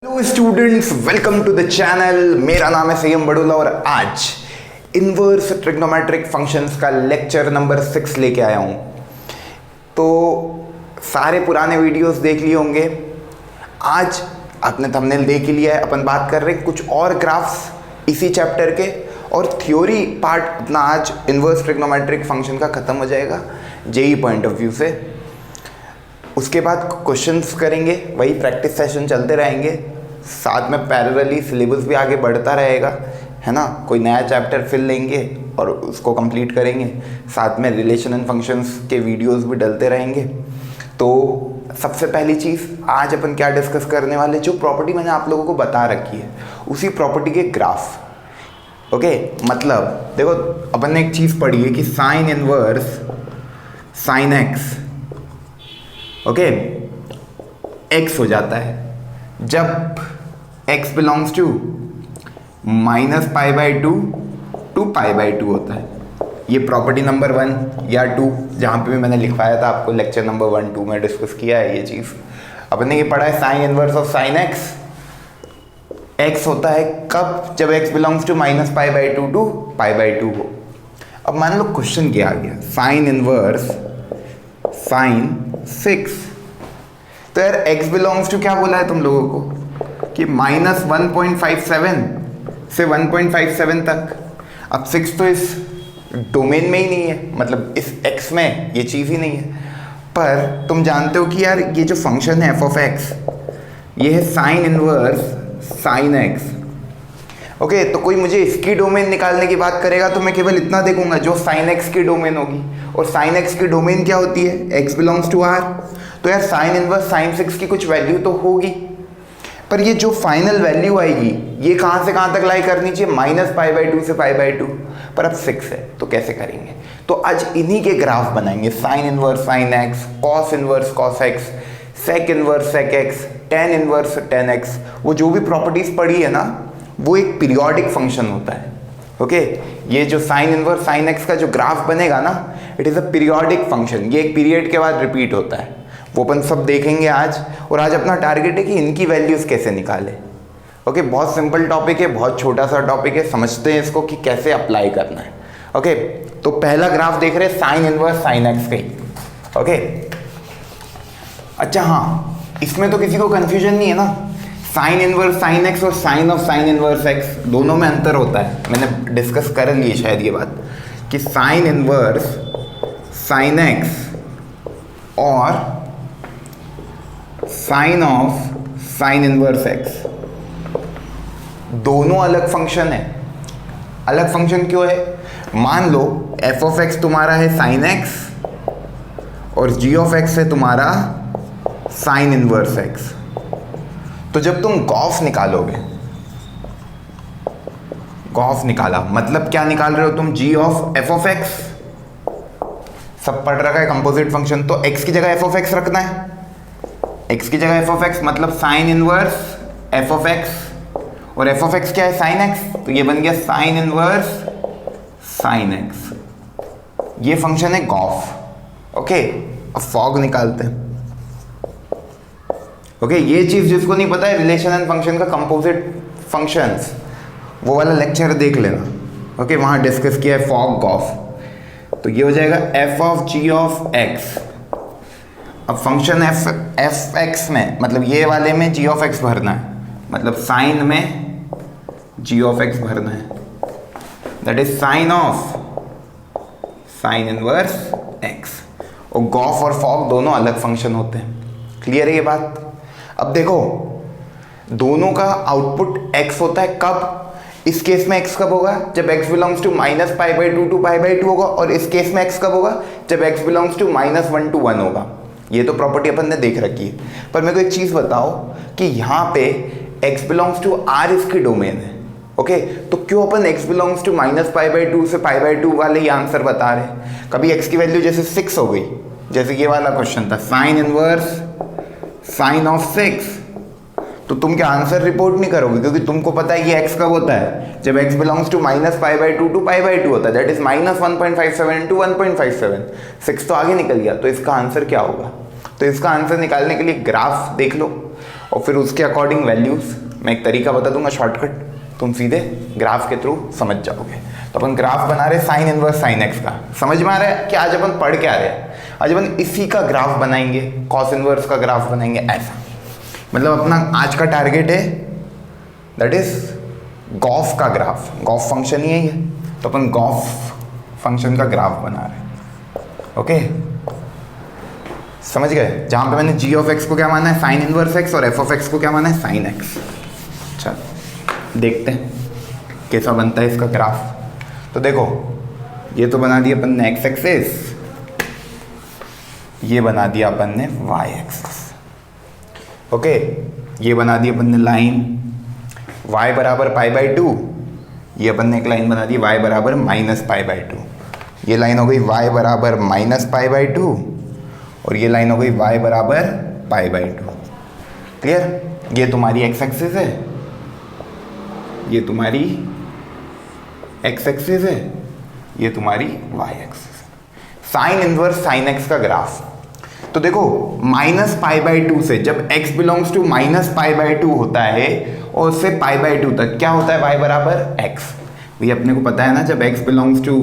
Hello students, welcome to the channel. मेरा नाम है सयम बड़ोला और आज इनवर्स ट्रिग्नोमेट्रिक फंक्शंस का लेक्चर नंबर 6 लेके आया हूँ। तो सारे पुराने वीडियोस देख लिए होंगे। आज आपने थंबनेल देख ही लिया है। अपन बात कर रहे हैं कुछ और ग्राफ्स इसी चैप्टर के, और थ्योरी पार्ट अपना आज इनवर्स ट्रिग्नोमेट्रिक फंक्शन का ख़त्म हो जाएगा जेई पॉइंट ऑफ व्यू से। उसके बाद क्वेश्चंस करेंगे, वही प्रैक्टिस सेशन चलते रहेंगे, साथ में पैरेलली सिलेबस भी आगे बढ़ता रहेगा, है ना। कोई नया चैप्टर फिल लेंगे और उसको कंप्लीट करेंगे, साथ में रिलेशन एंड फंक्शंस के वीडियोस भी डलते रहेंगे। तो सबसे पहली चीज़ आज अपन क्या डिस्कस करने वाले, जो प्रॉपर्टी मैंने आप लोगों को बता रखी है उसी प्रॉपर्टी के ग्राफ। ओके, मतलब देखो अपन ने एक चीज़ पढ़ी है कि sine inverse sine x okay x हो जाता है जब x बिलोंग्स टू -π/2 to π/2 होता है। ये प्रॉपर्टी नंबर 1 या 2 जहाँ पे भी मैंने लिखवाया था आपको, लेक्चर नंबर 1, 2 में डिस्कस किया है ये चीज़। अपन ने ये पढ़ा है sine inverse of sine x होता है कब, जब x बिलोंग्स टू -π/2 to π/2 हो। अब मान लो क्वेश्चन क्या आ गया, साइन इनवर्स साइन 6, तो यार x बिलोंग्स टू क्या बोला है तुम लोगों को कि -1.57 से 1.57 तक। अब 6 तो इस डोमेन में ही नहीं है, मतलब इस x में ये चीज़ ही नहीं है। पर तुम जानते हो कि यार ये जो फंक्शन है f ऑफ x, ये है sine inverse sine x। Okay, तो कोई मुझे इसकी डोमेन निकालने की बात करेगा तो मैं केवल इतना देखूंगा जो साइन x की डोमेन होगी, और साइन x की डोमेन क्या होती है, x बिलोंग्स टू r। तो यार साइन इनवर्स साइन 6 की कुछ वैल्यू तो होगी, पर ये जो फाइनल वैल्यू आएगी ये कहाँ से कहाँ तक लाई करनी चाहिए, -π/2 से π/2। पर अब 6 है तो कैसे करेंगे, तो आज इन्हीं के ग्राफ बनाएंगे। Sine inverse sine x, cos inverse cos x, sec inverse sec x, tan inverse tan x। वो जो भी प्रॉपर्टीज पढ़ी है ना, वो एक पीरियोडिक फंक्शन होता है। ओके, ये जो साइन इनवर्स साइन x का जो ग्राफ बनेगा ना, it is a periodic function. ये एक पीरियड के बाद रिपीट होता है, वो अपन सब देखेंगे आज। और आज अपना टारगेट है कि इनकी वैल्यूज़ कैसे निकालें। ओके, बहुत सिंपल टॉपिक है, बहुत छोटा सा टॉपिक है, समझते हैं इसको कि कैसे अप्लाई करना है। ओके, तो पहला ग्राफ देख रहे हैं साइन इनवर्स साइन एक्स का ही। ओके, अच्छा हाँ, इसमें तो किसी को कन्फ्यूजन नहीं है ना, साइन इनवर्स साइन एक्स और sine of sine inverse X दोनों में अंतर होता है। मैंने डिस्कस कर ली है शायद ये बात कि साइन इनवर्स साइन एक्स और sine of sine inverse X दोनों अलग फंक्शन है। अलग फंक्शन क्यों है, मान लो f ऑफ x तुम्हारा है साइन x और g ऑफ x है तुम्हारा साइन इनवर्स x। तो जब तुम गॉस निकालोगे, गॉस निकाला मतलब क्या निकाल रहे हो तुम, g of f of x। सब पढ़ रखा है कंपोजिट फंक्शन, तो x की जगह f ऑफ x रखना है। x की जगह f ऑफ x मतलब sine inverse f of x, और f ऑफ x क्या है साइन x, तो ये बन गया साइन इनवर्स साइन x। ये फंक्शन है गॉफ। ओके, अब फॉग निकालते हैं। ओके, ये चीज़ जिसको नहीं पता है रिलेशन एंड फंक्शन का कंपोजिट फंक्शंस, वो वाला लेक्चर देख लेना। ओके, वहाँ डिस्कस किया है फॉग गॉफ। तो ये हो जाएगा f of g of x। अब फंक्शन एफ एक्स में, मतलब ये वाले में g ऑफ x भरना है, मतलब साइन में g ऑफ x भरना है, that is sine of sine inverse x। और गॉफ और फॉग दोनों अलग फंक्शन होते हैं। क्लियर है ये बात। अब देखो दोनों का आउटपुट x होता है कब, इस केस में x कब होगा, जब x बिलोंग्स टू -π/2 to π/2 होगा, और इस केस में x कब होगा, जब x बिलोंग्स टू -1 to 1 होगा। ये तो प्रॉपर्टी अपन ने देख रखी है। पर मेरे को एक चीज़ बताओ कि यहाँ पे x बिलोंग्स टू r इसकी डोमेन है। ओके, तो क्यों अपन x बिलोंग्स टू -π/2 से π/2 वाले ही आंसर बता रहे हैं। कभी x की वैल्यू जैसे 6 हो गई, जैसे ये वाला क्वेश्चन था साइन इनवर्स साइन ऑफ 6, तो तुम क्या आंसर रिपोर्ट नहीं करोगे, क्योंकि तुमको पता है ये x कब होता है, जब x बिलोंग्स टू -π/2 to π/2 होता है, दैट इज -1.57 into 1.57। 6 तो आगे निकल गया, तो इसका आंसर क्या होगा। तो इसका आंसर निकालने के लिए ग्राफ देख लो, और फिर उसके अकॉर्डिंग वैल्यूज, मैं एक तरीका बता दूंगा शॉर्टकट, तुम सीधे ग्राफ के थ्रू समझ जाओगे। तो अपन ग्राफ बना रहे साइन इनवर्स साइन एक्स का। समझ में आ रहा है कि आज अपन पढ़ क्या रहे हैं? आज अपन इसी का ग्राफ बनाएंगे, कॉस इनवर्स का ग्राफ बनाएंगे ऐसा। मतलब अपना आज का टारगेट है दैट इज गॉफ का ग्राफ। गॉफ फंक्शन ही है, तो अपन गॉफ फंक्शन का ग्राफ बना रहे हैं। ओके, समझ गए? जहां पे मैंने जी ऑफ एक्स को क्या माना है, साइन इनवर्स एक्स, और एफ ऑफ एक्स को क्या माना है, साइन एक्स। चलो देखते हैं कैसा बनता है इसका ग्राफ। तो देखो, ये तो बना दिया अपन ने एक्स एक्सिस, ये बना दिया अपन ने वाई एक्सिस। ओके, ये बना दी अपन ने लाइन y बराबर पाई बाई 2, ये अपन ने एक लाइन बना दी y बराबर माइनस पाई बाई 2। ये लाइन हो गई y बराबर माइनस पाई बाई 2, और ये लाइन हो गई y बराबर पाई बाई 2। क्लियर? ये तुम्हारी x एक्सिस है, ये तुम्हारी x एक्सिस है, ये तुम्हारी y एक्सिस है। साइन इनवर्स साइन x का ग्राफ। तो देखो, माइनस पाई बाई 2 से जब x belongs to minus pi by 2 होता है और उससे पाई बाई 2 तक क्या होता है, y बराबर x। ये अपने को पता है ना, जब x belongs to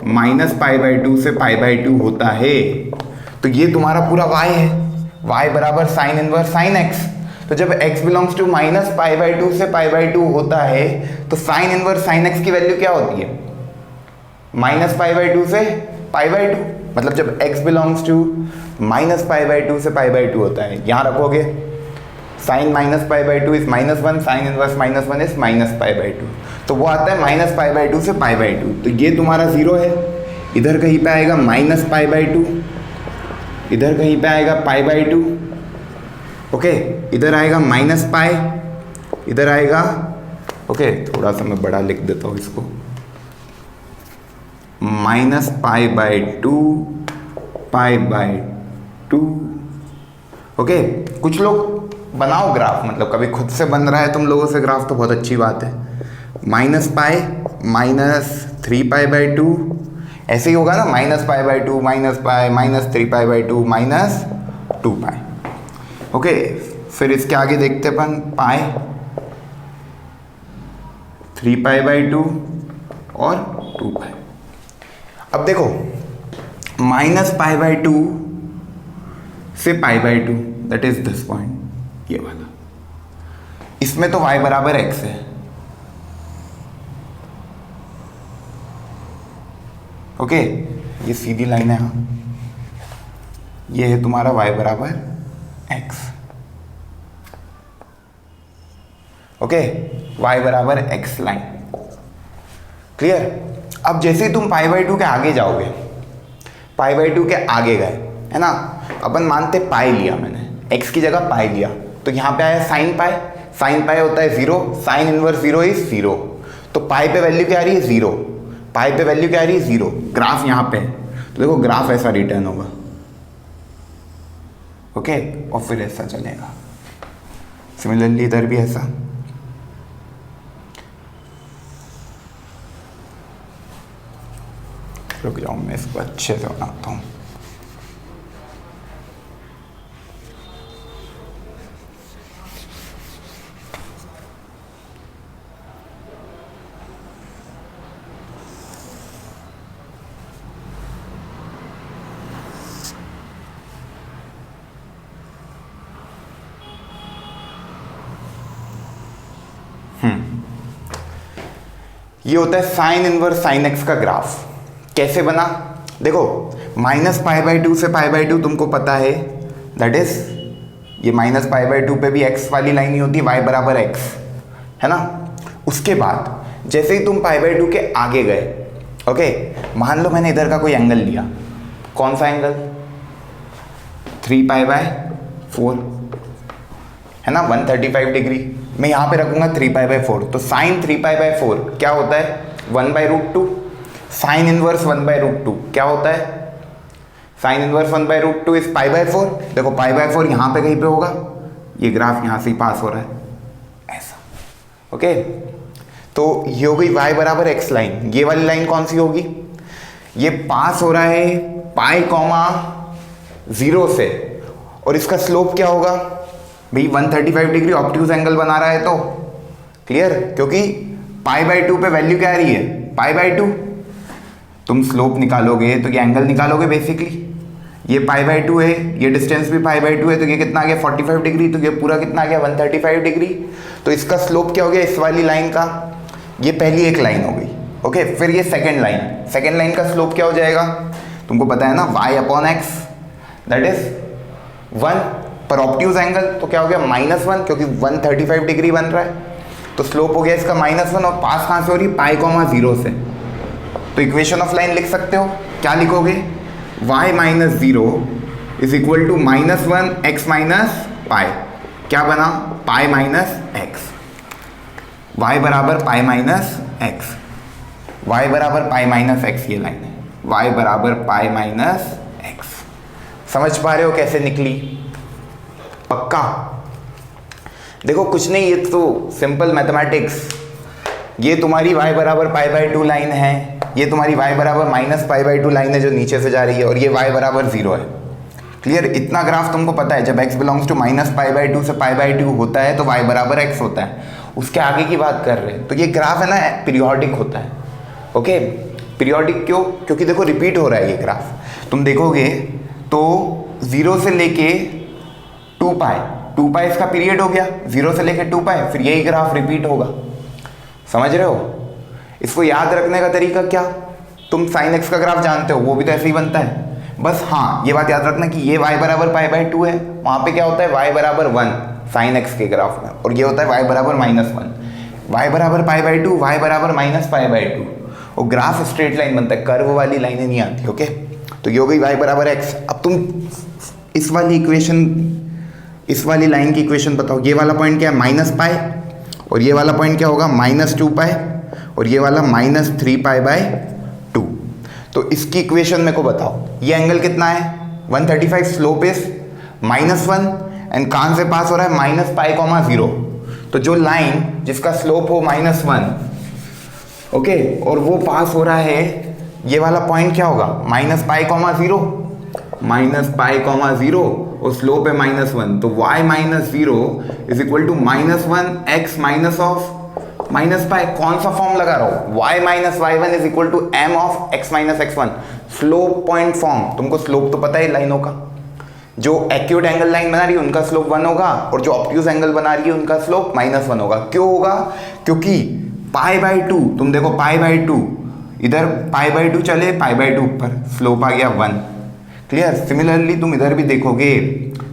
minus pi by 2 से पाई बाई 2 होता है तो ये तुम्हारा पूरा y है, y बराबर साइन इनवर्स साइन x। तो जब x belongs to minus pi by 2 से पाई बाई 2 होता है तो साइन इनवर्स साइन x की वैल्यू क्या होती है, माइनस पाई बाई 2 से पाई बाई 2। मतलब जब x belongs to minus pi by 2 से पाई बाई 2 होता है, यहाँ रखोगे sine minus pi by 2 is minus 1, sine inverse minus 1 is minus pi by 2, तो वो आता है माइनस पाई बाई 2 से पाई बाई 2। तो ये तुम्हारा 0 है, इधर कहीं पे आएगा माइनस पाई बाई 2, इधर कहीं पे आएगा पाई बाई 2। ओके, इधर आएगा माइनस पाई, इधर आएगा, ओके थोड़ा सा मैं बड़ा लिख देता हूँ इसको, minus pi by 2 pi by 2। Okay, कुछ लोग बनाओ ग्राफ, मतलब कभी खुद से बन रहा है तुम लोगों से ग्राफ तो बहुत अच्छी बात है। Minus pi minus 3 pi by 2, ऐसे ही होगा ना, minus pi by 2 minus pi minus 3 pi by 2 minus 2 pi. Okay, फिर इसके आगे देखते अपन पाई 3 पाई बाई 2 और 2 पाई। अब देखो, माइनस पाई बाई 2 से pi by 2 that is this point, ये वाला, इसमें तो y बराबर x है। ओके, ये सीधी लाइन है, ये है तुम्हारा y बराबर x। ओके, y बराबर x लाइन। क्लियर? अब जैसे ही तुम पाई बाई 2 के आगे जाओगे, पाई बाई 2 के आगे गए, है ना, अपन मानते पाई लिया मैंने, x की जगह पाई लिया, तो यहाँ पे आया साइन पाई, साइन पाई होता है 0, साइन इनवर्स 0 इज 0, तो पाई पे वैल्यू क्या आ रही है 0, पाई पे वैल्यू क्या आ रही है 0। ग्राफ यहाँ पे है, तो देखो ग्राफ ऐसा रिटर्न होगा। ओके, और फिर ऐसा चलेगा, सिमिलरली इधर भी ऐसा। रुक जाओ, मैं इसको अच्छे से बनाता हूँ। ये होता है साइन इनवर्स साइन एक्स का ग्राफ। कैसे बना? देखो, माइनस पाई बाई 2 से पाई बाई 2 तुमको पता है, दैट इज ये माइनस पाई बाई 2 पे भी x वाली लाइन ही होती है, y बराबर x, है ना। उसके बाद जैसे ही तुम पाई बाई 2 के आगे गए, ओके, मान लो मैंने इधर का कोई एंगल लिया, कौन सा एंगल, 3 पाई बाय 4, है ना, 135 डिग्री। मैं यहाँ पे रखूंगा 3 पाई बाय 4, तो साइन 3 पाई बाय 4 क्या होता है, 1 by root 2। Sine inverse 1 by root 2 क्या होता है, sine inverse 1 by root 2 is pi by 4। देखो पाई बाय 4 यहाँ पे कहीं पे होगा, ये ग्राफ यहाँ से ही पास हो रहा है ऐसा। ओके, तो ये हो गई y बराबर x लाइन। ये वाली लाइन कौन सी होगी, ये पास हो रहा है पाई कॉमा 0 से, और इसका स्लोप क्या होगा, भाई 135 डिग्री ऑब्ट्यूज एंगल बना रहा है तो क्लियर, क्योंकि पाई बाई 2 पे वैल्यू क्या आ रही है, पाई बाई 2। तुम स्लोप निकालोगे तो ये एंगल निकालोगे बेसिकली, ये पाई बाई 2 है, ये डिस्टेंस भी पाई बाई 2 है, तो ये कितना आ गया 45 डिग्री, तो ये पूरा कितना आ गया 135 डिग्री। तो इसका स्लोप क्या हो गया इस वाली लाइन का, ये पहली एक लाइन हो गई। ओके, फिर ये सेकेंड लाइन का स्लोप क्या हो जाएगा, तुमको पता है ना, y upon x, that is 1 पर ऑब्ट्यूज एंगल, तो क्या हो गया -1, क्योंकि 135 डिग्री बन रहा है, तो स्लोप हो गया इसका -1, और पास कहाँ से हो रही है, पाई कॉमा 0 से। तो इक्वेशन ऑफ लाइन लिख सकते हो, क्या लिखोगे, y minus 0 is equal to -1 x minus pi, क्या बना, पाई माइनस एक्स, y बराबर पाई माइनस एक्स, y बराबर पाई माइनस एक्स, ये लाइन है, y बराबर पाई माइनस एक्स। समझ पा रहे हो कैसे निकली, पक्का। देखो कुछ नहीं, ये तो सिंपल मैथमेटिक्स, ये तुम्हारी y बराबर पाई बाई 2 लाइन है, ये तुम्हारी y बराबर माइनस पाई बाई 2 लाइन है जो नीचे से जा रही है, और ये y बराबर 0 है। क्लियर, इतना ग्राफ तुमको पता है, जब x belongs to minus pi by 2 से पाई बाई 2 होता है तो y बराबर x होता है, उसके आगे की बात कर रहे हैं। तो ये ग्राफ है ना पीरियोडिक होता है। ओके, पीरियोडिक क्यों, क्योंकि देखो रिपीट हो रहा है ये ग्राफ, तुम देखोगे तो 0 से लेके 2 पाई इसका पीरियड हो गया, 0 से लेके 2 पाई, फिर यही ग्राफ रिपीट होगा। समझ रहे हो, इसको याद रखने का तरीका क्या, तुम साइन एक्स का ग्राफ जानते हो, वो भी तो ऐसे ही बनता है। बस हाँ, ये बात याद रखना कि ये y बराबर पाई बाई 2 है, वहाँ पे क्या होता है y बराबर 1 साइन एक्स के ग्राफ में, और ये होता है y बराबर -1, y बराबर पाई बाई 2, y बराबर माइनस पाई बाई 2, और ग्राफ स्ट्रेट लाइन बनता है, कर्व वाली लाइनें नहीं आती। ओके, तो ये हो गई y बराबर x। अब तुम इस वाली लाइन की इक्वेशन बताओ, ये वाला पॉइंट क्या है माइनस पाई, और ये वाला पॉइंट क्या होगा -2 पाई, और ये वाला -3 पाई बाई 2। तो इसकी इक्वेशन मेरे को बताओ, ये एंगल कितना है 135, स्लोप इज -1, एंड कहाँ से पास हो रहा है माइनस पाई कॉमा 0। तो जो लाइन जिसका स्लोप हो -1, ओके, और वो पास हो रहा है, ये वाला पॉइंट क्या होगा माइनस पाई कॉमा 0, और स्लोप है -1, तो y minus 0 is equal to -1 x minus of minus pi. कौन सा फॉर्म लगा रहा हूं, y minus y1 is equal to m of x minus x1, slope point form. तुमको स्लोप तो पता है लाइनों का, जो एक्यूट एंगल लाइन बना रही है उनका स्लोप 1 होगा, और जो ऑब्ट्यूज एंगल बना रही है उनका स्लोप -1 होगा। क्यों होगा, क्योंकि पाई बाई 2, तुम देखो पाई बाई 2, इधर पाई बाई 2 चले, पाई बाई 2 ऊपर, स्लोप आ गया 1। क्लियर, सिमिलरली तुम इधर भी देखोगे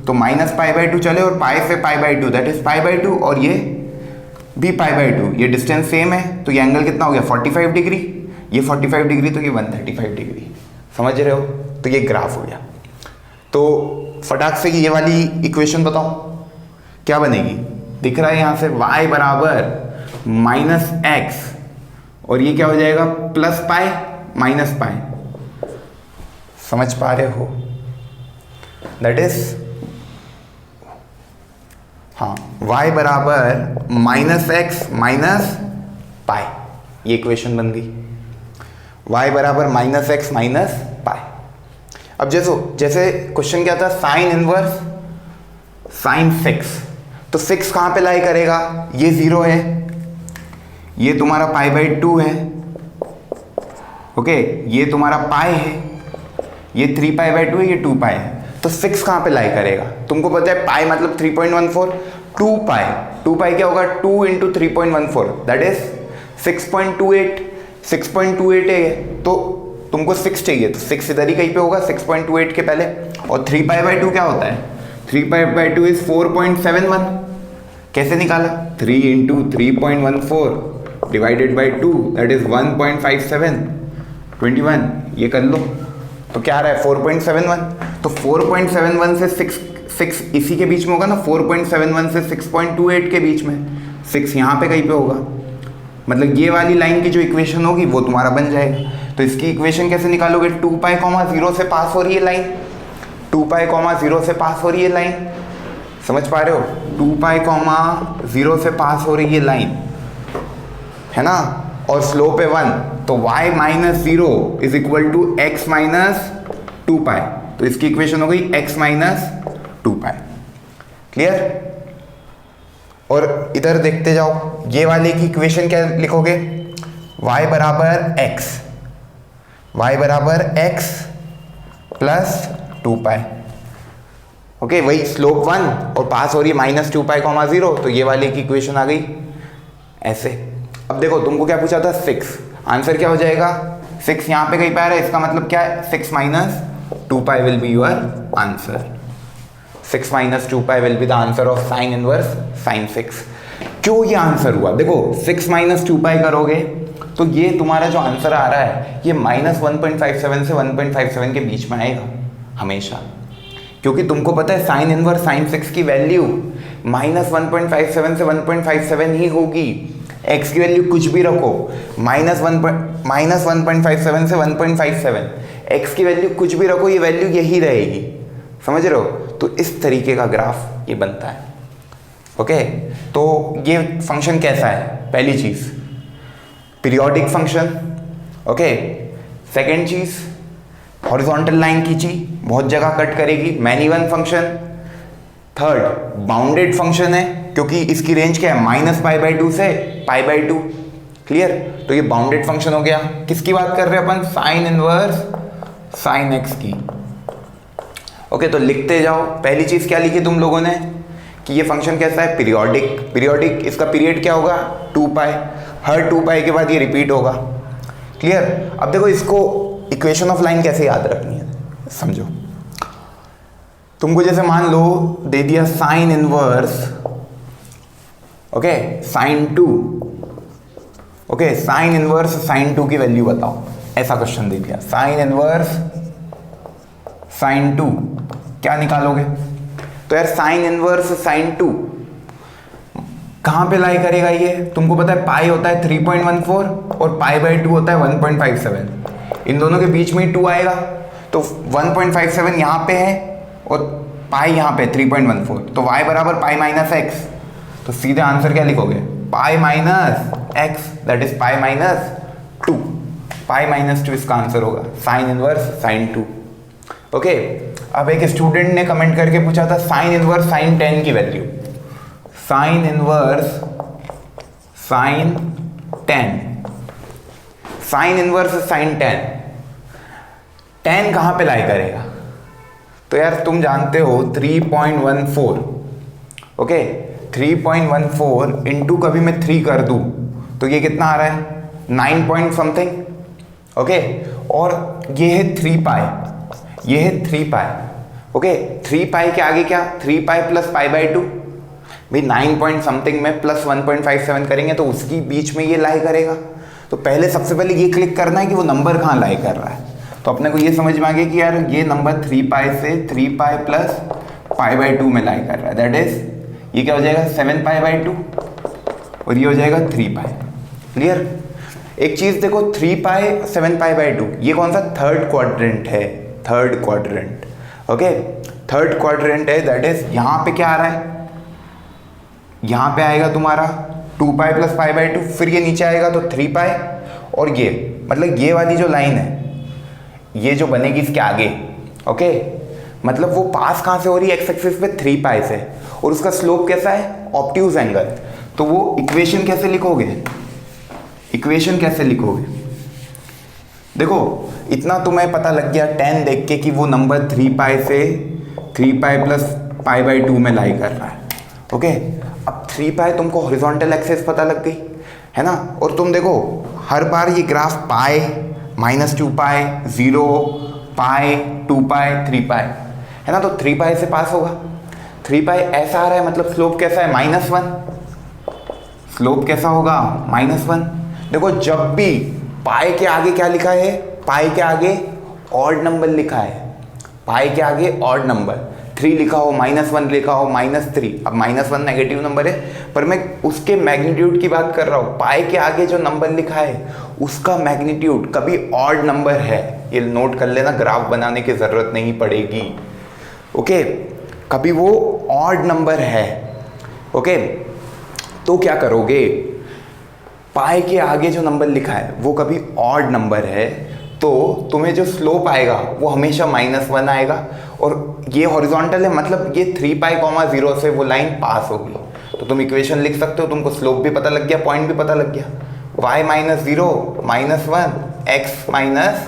तो माइनस पाई बाई 2 चले, और पाई से pi by 2, that is pi by 2, और ये भी पाई बाई 2, ये डिस्टेंस सेम है, तो ये एंगल कितना हो गया 45 डिग्री, ये 45 डिग्री, तो ये 135 डिग्री। समझ रहे हो, तो ये ग्राफ हो गया। तो फटाक से ये वाली इक्वेशन बताओ क्या बनेगी, दिख रहा है यहाँ से y बराबर -x, और ये क्या हो जाएगा प्लस पाई माइनस पाई। समझ पा रहे हो, दैट इज हाँ, y बराबर -x माइनस पाई, ये इक्वेशन बन गई, y बराबर -x माइनस पाई। अब जैसे क्वेश्चन क्या था, साइन इनवर्स साइन 6, तो 6 कहाँ पे लाई करेगा, ये 0 है, ये तुम्हारा पाई बाई 2 है, ओके, ये तुम्हारा पाई है, ये 3 पाई बाई 2 है, ये 2 पाई है, तो 6 कहाँ पे लाई करेगा, तुमको पता है पाई मतलब 3.14, 2 पाई क्या होगा 2 इंटू 3.14, दैट इज 6.28 है, तो तुमको 6 चाहिए, तो 6 इधर ही कहीं पे होगा 6.28 के पहले, और 3 पाई बाई 2 क्या होता है, 3 पाई बाई 2 इज 4.71, कैसे निकाला 3 into 3.14 divided by 2, that is 1.57, 21, ये कर लो, तो क्या आ रहा है 4.71, तो 4.71 से 6 इसी के बीच में होगा ना, 4.71 से 6.28 के बीच में, 6 यहाँ पे कहीं पे होगा, मतलब ये वाली लाइन की जो इक्वेशन होगी वो तुम्हारा बन जाएगा। तो इसकी इक्वेशन कैसे निकालोगे, 2 पाई कॉमा 0 से पास हो रही है लाइन, 2 पाई कॉमा 0 से पास हो रही है लाइन, समझ पा रहे हो, 2 पाई कॉमा 0 से पास हो रही है लाइन, है ना, और स्लोप है 1, तो y minus 0 is equal to x minus 2 pi, तो इसकी इक्वेशन हो गई x माइनस 2 पाई। क्लियर, और इधर देखते जाओ, ये वाले की इक्वेशन क्या लिखोगे, y बराबर x, y बराबर x प्लस 2π। ओके, वही स्लोप 1 और पास हो रही है -2π, 0, तो ये वाले की इक्वेशन आ गई ऐसे। अब देखो तुमको क्या पूछा था, 6, आंसर क्या हो जाएगा, 6 यहाँ पे कहीं पे आ रहा है, इसका मतलब क्या है, 6 - 2π will be your answer. 6 - 2π will be the answer of sine inverse sine 6। क्यों ये आंसर हुआ, देखो 6 - 2π करोगे तो ये तुम्हारा जो आंसर आ रहा है ये -1.57 से 1.57 के बीच में आएगा हमेशा, क्योंकि तुमको पता है साइन इनवर्स साइन 6 की वैल्यू -1.57 से 1.57 ही होगी। x की वैल्यू कुछ भी रखो, -1.57 से 1.57, x की वैल्यू कुछ भी रखो, ये वैल्यू यही रहेगी, समझ रहे हो। तो इस तरीके का ग्राफ ये बनता है। ओके, तो ये फंक्शन कैसा है, पहली चीज पीरियोडिक फंक्शन। ओके, सेकेंड चीज हॉरिजॉन्टल लाइन खींची, बहुत जगह कट करेगी, many one function. Third bounded function है, क्योंकि इसकी रेंज क्या है, -π/2 से π/2, क्लियर। तो ये बाउंडेड फंक्शन हो गया। किसकी बात कर रहे हैं अपन, साइन इनवर्स साइन x की। ओके, तो लिखते जाओ। पहली चीज क्या लिखी तुम लोगों ने कि ये फंक्शन कैसा है, पीरियोडिक। पीरियोडिक, इसका पीरियड क्या होगा, 2π, हर 2π के बाद ये रिपीट होगा, क्लियर। अब देखो इसको इक्वेशन ऑफ लाइन कैसे याद रखनी है, समझो। तुमको जैसे मान लो दे दिया sine inverse, okay, sine 2, okay, sine inverse sine 2 की वैल्यू बताओ, ऐसा क्वेश्चन दे दिया। साइन इनवर्स साइन 2 क्या निकालोगे, तो यार साइन इनवर्स साइन 2 कहां पे लाई करेगा, ये तुमको पता है पाई होता है 3.14 और π/2 होता है 1.57, इन दोनों के बीच में ही 2 आएगा, तो 1.57 यहाँ पे है और पाई यहाँ पे 3.14, तो y बराबर पाई माइनस x, तो सीधे आंसर क्या लिखोगे, pi minus x, that is pi minus 2, pi minus 2 इसका आंसर होगा, साइन इनवर्स साइन 2। ओके, अब एक स्टूडेंट ने कमेंट करके पूछा था साइन इनवर्स साइन 10 की value, sign inverse sign 10, sign inverse sign 10, 10 कहां पे लाई करेगा, तो यार तुम जानते हो 3.14, ओके, 3.14 इंटू कभी मैं 3 कर दूं तो ये कितना आ रहा है, 9 पॉइंट समथिंग, ओके, और ये है 3π, ये है 3π, ओके, 3π के आगे क्या, 3π प्लस π/2, भाई 9 पॉइंट समथिंग में प्लस 1.57 करेंगे तो उसकी बीच में ये लाई करेगा। तो पहले सबसे पहले ये क्लिक करना है कि वो नंबर कहाँ लाई कर रहा है, तो अपने को ये समझ में आ गया कि यार ये नंबर 3π से 3π प्लस π/2 में लाई कर रहा है, दैट इज ये क्या हो जाएगा 7π/2 और ये हो जाएगा 3π, क्लियर। एक चीज देखो 3π 7π/2, ये कौन सा थर्ड क्वाड्रेंट है, third quadrant, okay, third quadrant है, दैट इज यहाँ पे क्या आ रहा है, यहाँ पे आएगा तुम्हारा 2π प्लस π/2, फिर ये नीचे आएगा तो 3π, और ये मतलब ये वाली जो लाइन है ये जो बनेगी इसके आगे, ओके, मतलब वो पास कहाँ से हो रही है, एक्स एक्सिस पे 3π से, और उसका स्लोप कैसा है, ऑब्ट्यूज एंगल। तो वो इक्वेशन कैसे लिखोगे, इक्वेशन कैसे लिखोगे, देखो इतना तुम्हें पता लग गया 10 देख के कि वो नंबर 3π से 3π प्लस π/2 में लाई कर रहा है, ओके। अब 3π तुमको हॉरिजॉन्टल एक्सिस पता लग गई है ना, और तुम देखो हर बार ये ग्राफ पाई -2π 0 पाई 2π 3π है ना, तो 3π से पास होगा, 3π ऐसा आ रहा है, मतलब स्लोप कैसा है, -1, स्लोप कैसा होगा, -1। देखो जब भी पाई के आगे क्या लिखा है, पाई के आगे ऑड नंबर लिखा है, पाई के आगे ऑड नंबर 3 लिखा हो, -1 लिखा हो, -3, अब -1 नेगेटिव नंबर है, पर मैं उसके मैग्नीट्यूड की बात कर रहा हूँ, पाई के आगे जो नंबर लिखा है उसका मैग्नीट्यूड कभी ऑड नंबर है, ये नोट कर लेना, ग्राफ बनाने की जरूरत नहीं पड़ेगी, ओके, कभी वो ऑड नंबर है, ओके। तो क्या करोगे, पाई के आगे जो नंबर लिखा है वो कभी ऑड नंबर है, तो तुम्हें जो स्लोप आएगा वो हमेशा -1 आएगा, और ये हॉरिजॉन्टल है, मतलब ये 3π, 0 से वो लाइन पास होगी, तो तुम इक्वेशन लिख सकते हो, तुमको स्लोप भी पता लग गया, पॉइंट भी पता लग गया। y minus 0 minus 1 x minus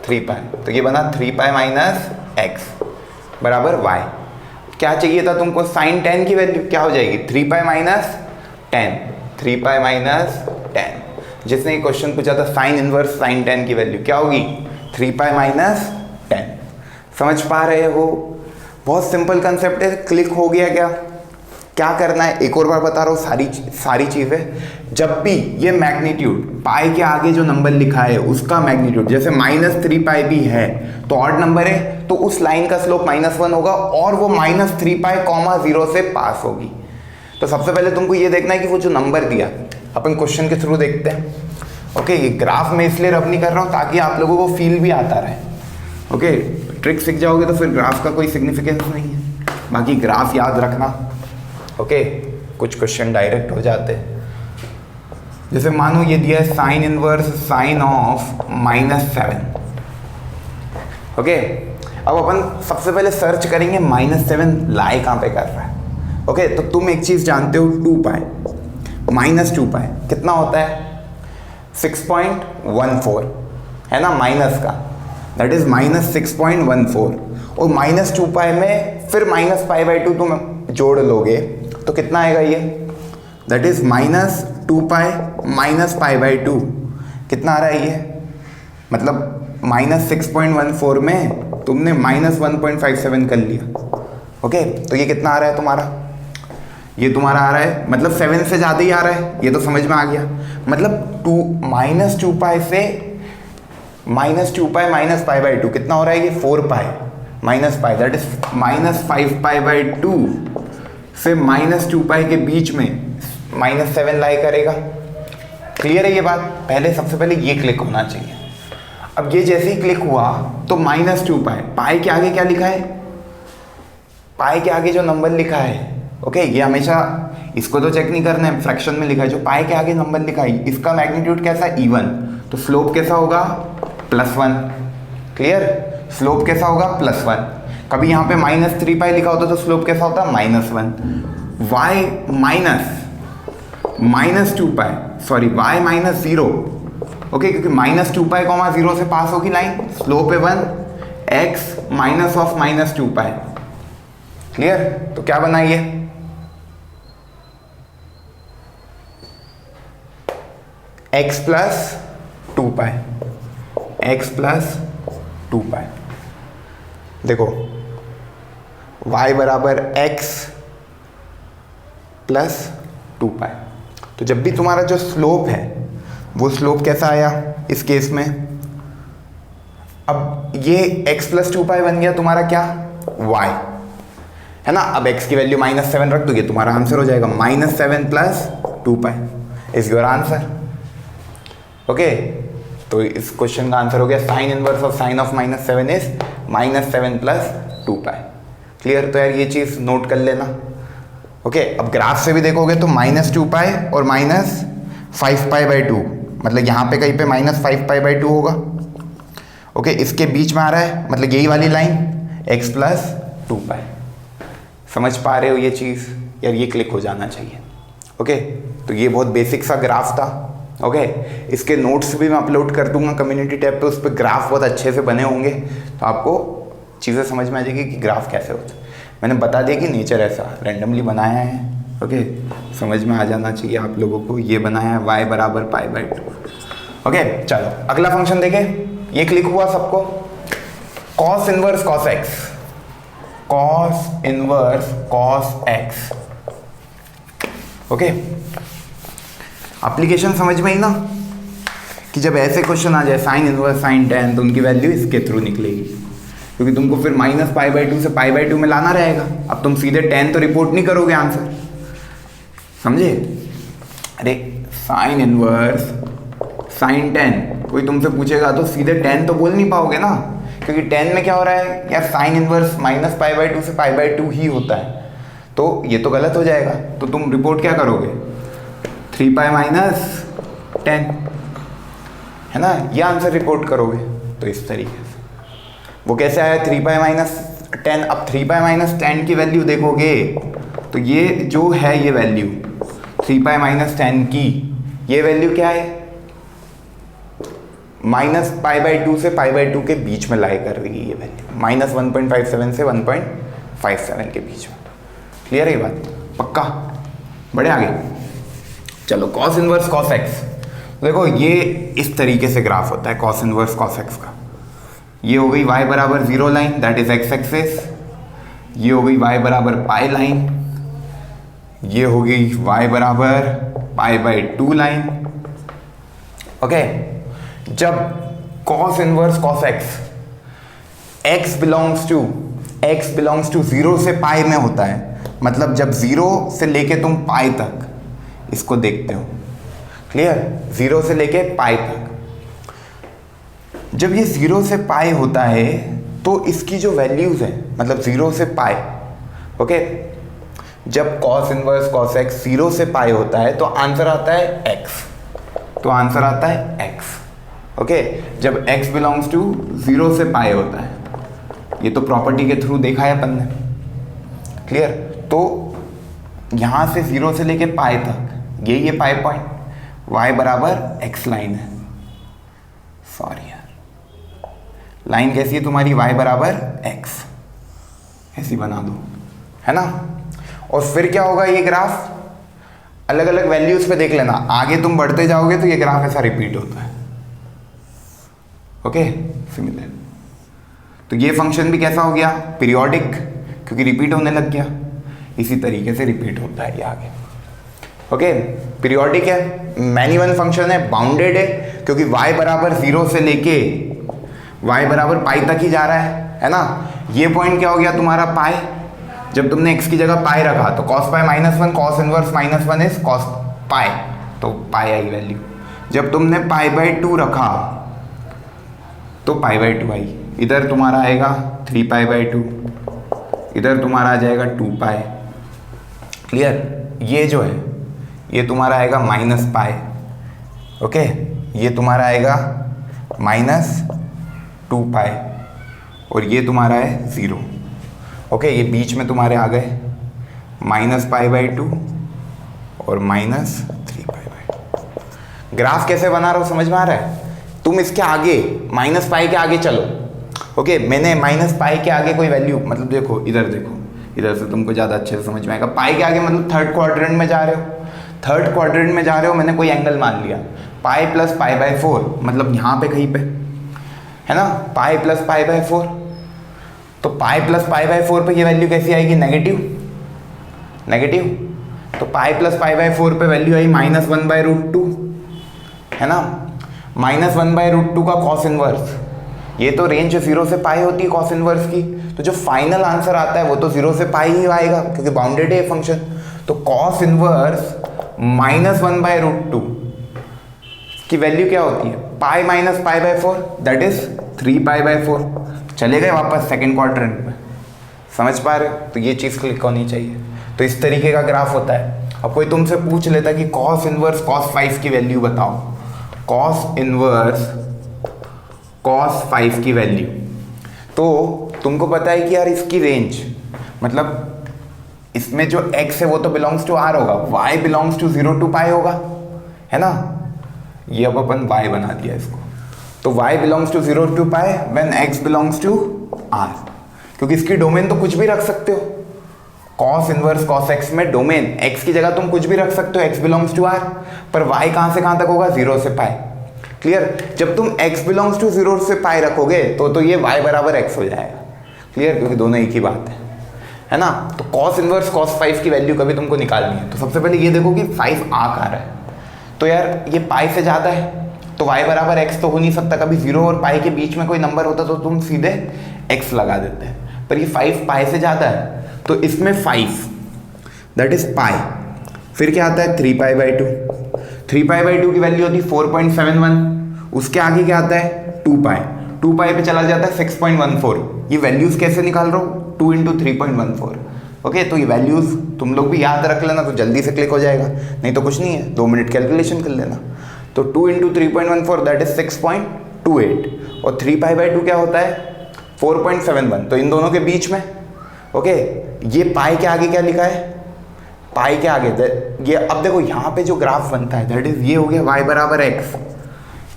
3 पाई, तो ये बना 3 पाई माइनस एक्स बराबर y। क्या चाहिए था तुमको? साइन 10 की वैल्यू क्या हो जाएगी? 3 पाई माइनस 10, 3 पाई माइनस 10। जिसने क्वेश्चन पूछा था साइन इनवर्स साइन 10 की वैल्यू क्या होगी? 3 पाई माइनस 10। समझ पा रहे हो? बहुत सिंपल कंसेप्ट है। क्लिक हो गया क्या करना है? एक और बार बता रहा हूँ सारी चीज़ें। जब भी ये मैग्नीट्यूड पाई के आगे जो नंबर लिखा है उसका मैग्नीट्यूड, जैसे माइनस 3 पाई भी है तो ऑड नंबर है, तो उस लाइन का स्लोप -1 होगा और वो -3 पाई कॉमा 0 से पास होगी। तो सबसे पहले तुमको ये देखना है कि वो जो नंबर दिया, अपन क्वेश्चन के थ्रू देखते हैं। ओके, ये ग्राफ में इसलिए रब नहीं कर रहा हूँ ताकि आप लोगों को फील भी आता रहे। ओके, ट्रिक सीख जाओगे तो फिर ग्राफ का कोई सिग्निफिकेंस नहीं है, बाकी ग्राफ याद रखना। ओके, कुछ क्वेश्चन डायरेक्ट हो जाते हैं। जैसे मानो ये दिया है sine inverse sign of -7। Okay, अब अपन सबसे पहले सर्च करेंगे -7 लाई कहाँ पे कर रहा है। ओके, तो तुम एक चीज़ जानते हो, 2 पाई -2 पाई कितना होता है? 6.14 है ना, माइनस का, दैट इज -6.14। और -2 पाई में फिर -π/2 तुम जोड़ लोगे तो कितना आएगा ये? दैट इज -2 पाई -π/2। कितना आ रहा है ये? मतलब -6.14 में तुमने -1.57 कर लिया। ओके, तो ये कितना आ रहा है तुम्हारा? ये तुम्हारा आ रहा है, मतलब 7 से ज़्यादा ही आ रहा है, ये तो समझ में आ गया। मतलब -2 पाई से -2 पाई -π/2 कितना हो रहा है ये? 4 pi minus pi, that is -5 π/2 से -2 पाई के बीच में -7 लाई करेगा। क्लियर है ये बात? पहले सबसे पहले ये क्लिक होना चाहिए। अब ये जैसे ही क्लिक हुआ तो -2 पाई, पाई के आगे क्या लिखा है? पाई के आगे जो नंबर लिखा है, ओके, ये हमेशा इसको तो चेक नहीं करना है, फ्रैक्शन में लिखा है, जो पाई के आगे नंबर लिखा है इसका मैग्नीट्यूड कैसा है? इवन, तो स्लोप कैसा होगा? +1। क्लियर? स्लोप कैसा होगा? +1। कभी यहाँ पे -3 पाई लिखा होता तो स्लोप कैसा होता? -1। y -2 पाई, सॉरी y -0, ओके, क्योंकि -2 पाई कॉमा 0 से पास होगी लाइन, स्लोप है 1, x minus of -2 pi. Clear? तो क्या बनाइए? x प्लस 2 पाई, x प्लस 2 पाई। देखो y बराबर x प्लस 2 पाई। तो जब भी तुम्हारा जो स्लोप है वो स्लोप कैसा आया इस केस में? अब ये x प्लस 2 पाई बन गया तुम्हारा क्या? y है ना। अब x की वैल्यू -7 रख दोगे, तुम्हारा आंसर हो जाएगा -7 plus 2 pi is your answer. Okay, तो इस क्वेश्चन का आंसर हो गया sine inverse of sine of -7 is -7 plus 2 pi. Clear? तो यार ये चीज़ नोट कर लेना। ओके, अब ग्राफ से भी देखोगे तो -2 पाई और -5 π/2, मतलब यहाँ पे कहीं पे -5 π/2 होगा। ओके, इसके बीच में आ रहा है, मतलब यही वाली लाइन x प्लस 2 पाई। समझ पा रहे हो ये चीज़? यार ये क्लिक हो जाना चाहिए। ओके, तो ये बहुत बेसिक सा ग्राफ था। ओके, इसके नोट्स भी मैं अपलोड कर दूंगा कम्युनिटी टैब पे, उस पर ग्राफ बहुत अच्छे से बने होंगे, तो आपको चीज़ें समझ में आ जाएगी कि ग्राफ कैसे होता है। मैंने बता दिया कि नेचर ऐसा रैंडमली बनाया है। ओके, समझ में आ जाना चाहिए आप लोगों को। ये बनाया है y बराबर π/2। ओके, चलो अगला फंक्शन देखें। ये क्लिक हुआ सबको? cos inverse cos x, cos inverse cos x। Okay, application समझ में ही ना, कि जब ऐसे क्वेश्चन आ जाए साइन इनवर्स साइन 10 तो उनकी वैल्यू इसके थ्रू निकलेगी, क्योंकि तुमको फिर -π/2 से π/2 में लाना रहेगा। अब तुम सीधे 10 तो रिपोर्ट नहीं करोगे आंसर, समझे? अरे साइन इनवर्स साइन 10 कोई तुमसे पूछेगा तो सीधे 10 तो बोल नहीं पाओगे ना, क्योंकि 10 में क्या हो रहा है यार, साइन इनवर्स -π/2 से π/2 ही होता है, तो ये तो गलत हो जाएगा। तो तुम रिपोर्ट क्या करोगे? 3 पाई -10 है ना, ये आंसर रिपोर्ट करोगे। तो इस तरीके से वो कैसे आया 3 पाई -10। अब 3 पाई -10 की वैल्यू देखोगे तो ये जो है ये वैल्यू 3 माइनस 10 की ये वैल्यू क्या है, -π/2 से π/2 के बीच में लाई कर रही है ये वैल्यू, -1.57 से 1.57 के बीच में। क्लियर है ये बात? पक्का? बढ़े आगे। चलो कॉस इनवर्स कॉस एक्स, देखो ये इस तरीके से ग्राफ होता है कॉस इनवर्स कॉस एक्स का। ये हो गई y बराबर 0 line, that is x axis. ये हो गई y बराबर पाई लाइन, ये हो गई y बराबर π/2 लाइन। ओके, जब cos inverse cos x belongs to 0 से पाई में होता है, मतलब जब 0 से लेके तुम पाई तक इसको देखते हो, क्लियर, 0 से लेके पाई तक, जब ये 0 से पाई होता है तो इसकी जो वैल्यूज है, मतलब 0 से पाई, ओके, जब cos इनवर्स cos x 0 से पाई होता है तो आंसर आता है x, तो आंसर आता है x। ओके, जब x बिलोंग्स टू 0 से पाई होता है, ये तो प्रॉपर्टी के थ्रू देखा है अपन ने, क्लियर। तो यहां से 0 से लेके पाई तक ये पाई पॉइंट, y बराबर x लाइन है, सॉरी यार, लाइन कैसी है तुम्हारी, y बराबर x, ऐसी बना दो, है ना। और फिर क्या होगा, ये ग्राफ अलग अलग वैल्यूज पे देख लेना, आगे तुम बढ़ते जाओगे तो ये ग्राफ ऐसा रिपीट होता है। Okay, similar. तो ये फंक्शन भी कैसा हो गया, पीरियोडिक, क्योंकि रिपीट होने लग गया, इसी तरीके से रिपीट होता है ये आगे। ओके, पीरियोडिक है, मैनी वन फंक्शन है, बाउंडेड है, क्योंकि y बराबर 0 से लेके y बराबर पाई तक ही जा रहा है ना। ये पॉइंट क्या हो गया तुम्हारा, पाई, जब तुमने x की जगह पाई रखा तो cos π -1 cos inverse -1 is cos पाई, तो पाई आई वैल्यू। जब तुमने π/2 रखा तो π/2 आई, इधर तुम्हारा आएगा 3π/2, इधर तुम्हारा आ जाएगा 2π, क्लियर। ये जो है ये तुम्हारा आएगा -π, ओके, ये तुम्हारा आएगा -2π, और ये तुम्हारा है 0। ओके, ये बीच में तुम्हारे आ गए -π/2 और -3π/2। ग्राफ कैसे बना रहा हूँ समझ में आ रहा है? तुम इसके आगे -π के आगे चलो, ओके, मैंने -π के आगे कोई वैल्यू, मतलब देखो इधर देखो, इधर से तुमको ज़्यादा अच्छे से समझ में आएगा। पाई के आगे मतलब थर्ड क्वाड्रेंट में जा रहे हो, थर्ड क्वाड्रेंट में जा रहे हो, मैंने कोई एंगल मान लिया, पाई प्लस π/4, मतलब यहाँ पे कहीं पे, है ना, पाई प्लस π/4, तो पाई प्लस π/4 पे ये वैल्यू कैसी आएगी, नेगेटिव, तो पाई प्लस π/4 पे वैल्यू आई -1/√2, है ना, -1/√2 का कॉस इनवर्स, ये तो रेंज 0 से पाई होती है कॉस इनवर्स की, तो जो फाइनल आंसर आता है वो तो 0 से पाई ही आएगा, क्योंकि बाउंडेड है फंक्शन। तो कॉस इनवर्स -1/√2 की वैल्यू क्या होती है, पाई माइनस π/4, दैट इज 3π/4। चले गए वापस सेकेंड क्वाड्रेंट में, समझ पा रहे हो? तो ये चीज़ क्लिक होनी चाहिए। तो इस तरीके का ग्राफ होता है। अब कोई तुमसे पूछ लेता कि cos इनवर्स cos 5 की वैल्यू बताओ, cos इनवर्स cos 5 की वैल्यू, तो तुमको पता है कि यार इसकी रेंज, मतलब इसमें जो x है वो तो बिलोंग्स टू r होगा, y बिलोंग्स टू 0 to π होगा, है ना। ये अब अपन y बना दिया इसको, तो y belongs to 0 to π when x belongs to r, क्योंकि इसकी डोमेन तो कुछ भी रख सकते हो। cos इनवर्स cos x में डोमेन x की जगह तुम कुछ भी रख सकते हो, x बिलोंग्स टू r, पर y कहाँ से कहाँ तक होगा, 0 से π। क्लियर। जब तुम x बिलोंग्स टू 0 से π रखोगे तो ये y बराबर x हो जाएगा। क्लियर, क्योंकि दोनों एक ही बात है ना। तो cos इनवर्स cos 5 की वैल्यू कभी तुमको निकालनी है, तो सबसे पहले ये देखो कि 5 आ कहाँ रहा है, तो यार ये पाई से ज़्यादा है तो y बराबर x तो हो नहीं सकता, कभी 0 और पाई के बीच में कोई नंबर होता तो तुम सीधे x लगा देते हैं, पर ये 5 पाई से ज़्यादा है तो इसमें 5 दैट इज पाई, फिर क्या आता है 3π/2, 3π/2 की वैल्यू होती है 4.71, उसके आगे क्या आता है 2π, 2π पे चला जाता है 6.14। ये वैल्यूज़ कैसे निकाल रहा हूँ, 2 × 3.14। ओके, तो ये वैल्यूज़ तुम लोग भी याद रख लेना तो जल्दी से क्लिक हो जाएगा, नहीं तो कुछ नहीं है, 2 मिनट कैलकुलेशन कर लेना। तो 2 × 3.14 दैट इज 6.28, और 3π/2 क्या होता है 4.71, तो इन दोनों के बीच में। ओके, ये पाई के आगे क्या लिखा है पाई के आगे ये, अब देखो यहाँ पे जो ग्राफ बनता है दैट इज ये हो गया y बराबर x,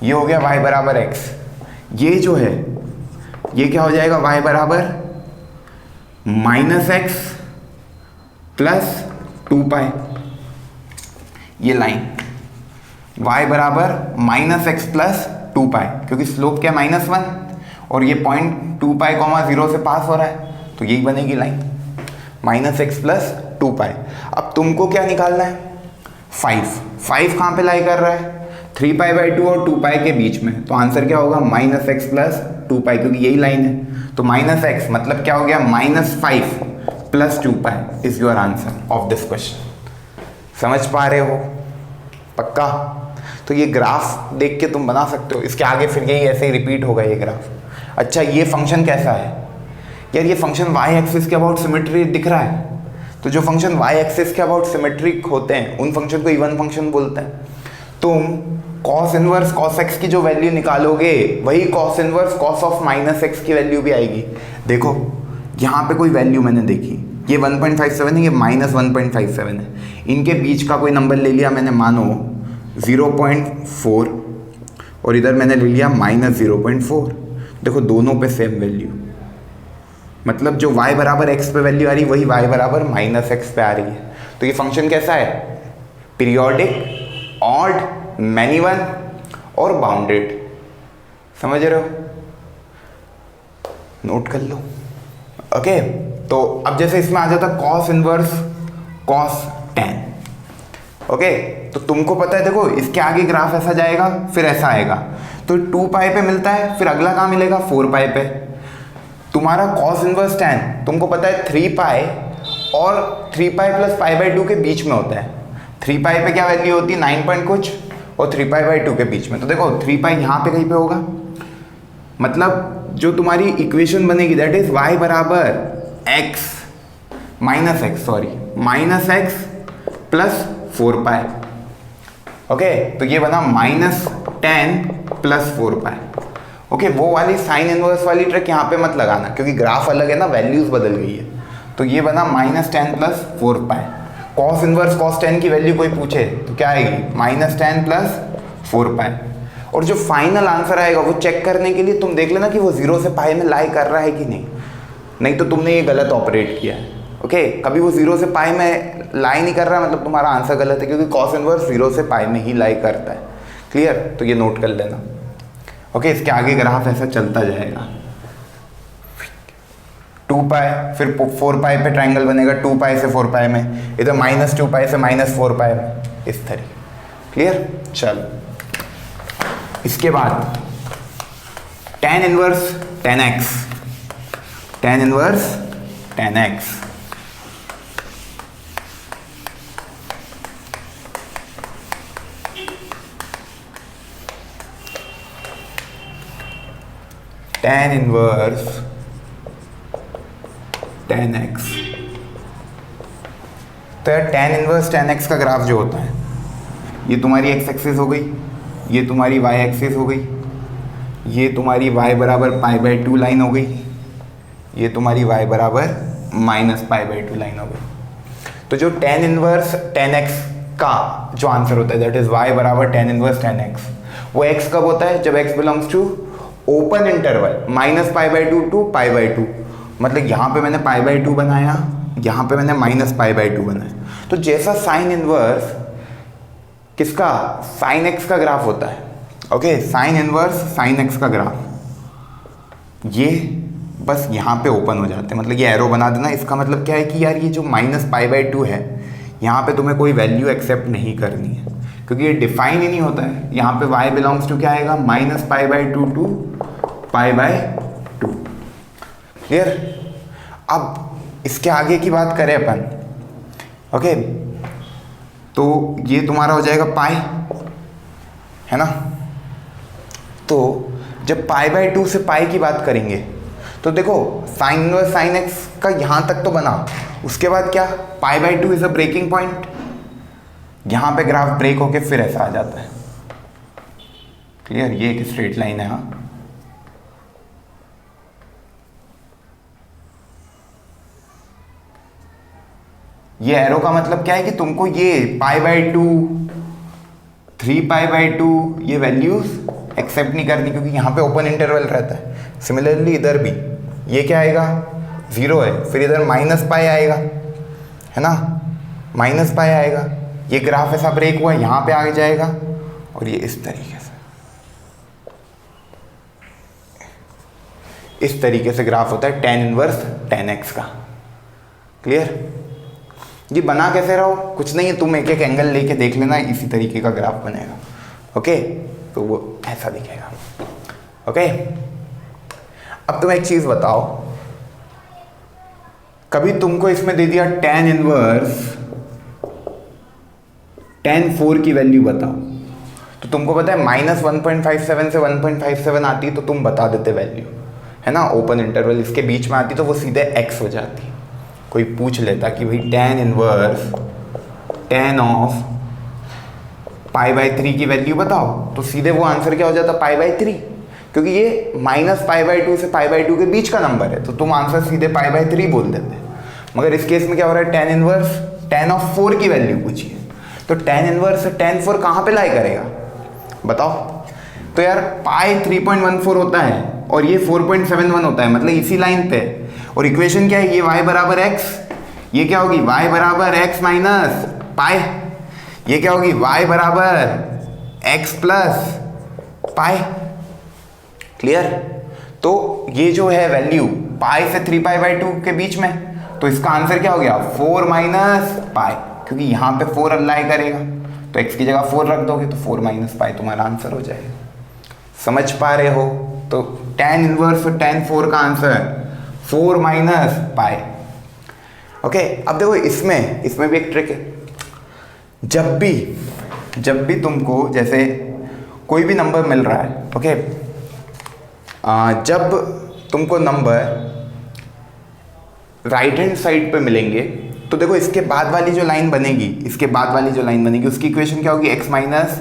ये हो गया y बराबर x, ये जो है ये क्या हो जाएगा y बराबर -x प्लस 2π, ये लाइन y बराबर -x प्लस 2π, क्योंकि स्लोप क्या -1 और ये पॉइंट 2π, 0 से पास हो रहा है, तो यही बनेगी लाइन -x प्लस 2π। अब तुमको क्या निकालना है? 5 कहाँ पे लाई कर रहा है? 3π/2 और 2π के बीच में, तो आंसर क्या होगा? -x प्लस 2π, क्योंकि यही लाइन है। तो -x मतलब क्या हो गया? -5 plus 2π is your answer of this question. समझ पा रहे हो? पक्का? तो ये ग्राफ देख के तुम बना सकते हो, इसके आगे फिर यही ऐसे ही रिपीट होगा ये ग्राफ। अच्छा, ये फंक्शन कैसा है यार? ये फंक्शन y एक्सिस के अबाउट सिमेट्री दिख रहा है, तो जो फंक्शन y एक्सिस के अबाउट सिमेट्रिक होते हैं उन फंक्शन को इवन फंक्शन बोलते हैं। तुम cos इनवर्स cos x की जो वैल्यू निकालोगे वही cos inverse cos of -x की वैल्यू भी आएगी। देखो यहाँ पे कोई वैल्यू मैंने देखी, ये 1.57 है, ये -1.57 है, इनके बीच का कोई नंबर ले लिया मैंने, मानो 0.4, और इधर मैंने ले लिया -0.4। देखो दोनों पे सेम वैल्यू, मतलब जो y बराबर x पे वैल्यू आ रही वही y बराबर -x पे आ रही है। तो ये फंक्शन कैसा है? पीरियोडिक, ऑड, मैनी वन और बाउंडेड। समझ रहे हो? नोट कर लो। ओके, तो अब जैसे इसमें आ जाता cos inverse cos tan। Okay, तो तुमको पता है, देखो इसके आगे ग्राफ ऐसा जाएगा फिर ऐसा आएगा, तो 2π पे मिलता है, फिर अगला कहाँ मिलेगा? 4π पे। तुम्हारा cos इनवर्स tan तुमको पता है 3π और 3π प्लस π/2 के बीच में होता है। 3π पे क्या वैल्यू होती है? 9 पॉइंट कुछ, और 3π/2 के बीच में। तो देखो 3π यहाँ पे कहीं पे होगा, मतलब जो तुम्हारी इक्वेशन बनेगी दैट इज y बराबर x प्लस 4π। ओके, तो ये बना -10 प्लस 4π। ओके, वो वाली साइन इनवर्स वाली ट्रिक यहाँ पे मत लगाना, क्योंकि ग्राफ अलग है ना, वैल्यूज बदल गई है। तो ये बना -10 प्लस 4π। cos इनवर्स cos 10 की वैल्यू कोई पूछे तो क्या आएगी? -10 प्लस 4π। और जो फाइनल आंसर आएगा वो चेक करने के लिए तुम देख लेना कि वो 0 से π में लाई कर रहा है कि नहीं तो तुमने ये गलत ऑपरेट किया है। ओके, कभी वो 0 से π में लाई नहीं कर रहा मतलब तुम्हारा आंसर गलत है, क्योंकि cos इनवर्स 0 से π में ही लाई करता है। क्लियर? तो ये नोट कर लेना। ओके, इसके आगे ग्राफ ऐसा चलता जाएगा, 2π फिर 4π पे ट्रायंगल बनेगा, 2π से 4π में, इधर -2π से -4π में, इस तरह। क्लियर? चलो, इसके बाद tan inverse tan x, tan inverse tan x। tan inverse tan x, तो यार tan इनवर्स tan x का ग्राफ जो होता है, ये तुम्हारी x एक्सिस हो गई, ये तुम्हारी y एक्सिस हो गई, ये तुम्हारी y बराबर π/2 लाइन हो गई, ये तुम्हारी y बराबर -π/2 लाइन हो गई। तो जो tan इनवर्स tan x का जो आंसर होता है दैट इज y बराबर tan इनवर्स tan x, वो x कब होता है? जब x belongs to open interval -π/2 to π/2। मतलब यहाँ पे मैंने π/2 बनाया, यहाँ पे मैंने -π/2 बनाया। तो जैसा साइन इनवर्स किसका? साइन x का ग्राफ होता है। Okay, sine inverse sine x का ग्राफ, ये बस यहाँ पे ओपन हो जाते हैं, मतलब ये एरो बना देना। इसका मतलब क्या है कि यार ये जो -π/2 है यहाँ पे तुम्हें कोई वैल्यू एक्सेप्ट नहीं करनी है, क्योंकि ये डिफाइन ही नहीं होता है। यहाँ पे y बिलोंग्स टू क्या आएगा? -π/2 टू π/2। क्लियर? अब इसके आगे की बात करें अपन, ओके, तो ये तुम्हारा हो जाएगा पाई, है ना? तो जब π/2 से पाई की बात करेंगे तो देखो साइन इनवर्स साइन एक्स का यहाँ तक तो बना, उसके बाद क्या? π/2 इज अ ब्रेकिंग पॉइंट, यहाँ पे ग्राफ ब्रेक होके फिर ऐसा आ जाता है। क्लियर? ये एक स्ट्रेट लाइन है। हाँ, ये एरो का मतलब क्या है कि तुमको ये π/2, 3π/2 ये वैल्यूज एक्सेप्ट नहीं करनी, क्योंकि यहाँ पे ओपन इंटरवल रहता है। सिमिलरली इधर भी ये क्या आएगा, 0 है, फिर इधर -π आएगा, है ना, -π आएगा। ये ग्राफ ऐसा ब्रेक हुआ, यहाँ पे आ जाएगा, और ये इस तरीके से ग्राफ होता है tan इनवर्स tan x का। क्लियर? ये बना कैसे रहो, कुछ नहीं है, तुम एक एक एंगल लेके देख लेना, इसी तरीके का ग्राफ बनेगा। ओके, तो वो ऐसा दिखेगा। ओके, अब तुम एक चीज बताओ, कभी तुमको इसमें दे दिया tan इनवर्स tan 4 की वैल्यू बताओ, तो तुमको पता है -1.57 से 1.57 आती, तो तुम बता देते वैल्यू, है ना, ओपन इंटरवल इसके बीच में आती तो वो सीधे x हो जाती। कोई पूछ लेता कि भाई tan इनवर्स tan ऑफ π/3 की वैल्यू बताओ, तो सीधे वो आंसर क्या हो जाता, π/3, क्योंकि ये -π/2 से π/2 के बीच का नंबर है, तो तुम आंसर सीधे π/3 बोल देते। मगर इस केस में क्या हो रहा है, tan इनवर्स tan ऑफ 4 की वैल्यू पूछी है, तो tan इनवर्स से tan 4 कहाँ पे लाई करेगा बताओ। तो यार पाई 3.14 होता है और ये 4.71 होता है, मतलब इसी लाइन पे। और इक्वेशन क्या है, ये y बराबर x, ये क्या होगी y बराबर x माइनस पाई, ये क्या होगी y बराबर x प्लस पाई। क्लियर? तो ये जो है वैल्यू पाई से 3π/2 के बीच में, तो इसका आंसर क्या हो गया 4 माइनस पाई, क्योंकि यहाँ पे 4 अप्लाई करेगा, तो x की जगह 4 रख दोगे तो 4 माइनस पाई तुम्हारा आंसर हो जाएगा। समझ पा रहे हो? तो tan इनवर्स और tan 4 का आंसर 4 माइनस पाई। ओके, अब देखो इसमें भी एक ट्रिक है। जब भी तुमको जैसे कोई भी नंबर मिल रहा है, ओके, जब तुमको नंबर राइट हैंड साइड पे मिलेंगे, तो देखो इसके बाद वाली जो लाइन बनेगी उसकी इक्वेशन क्या होगी, x माइनस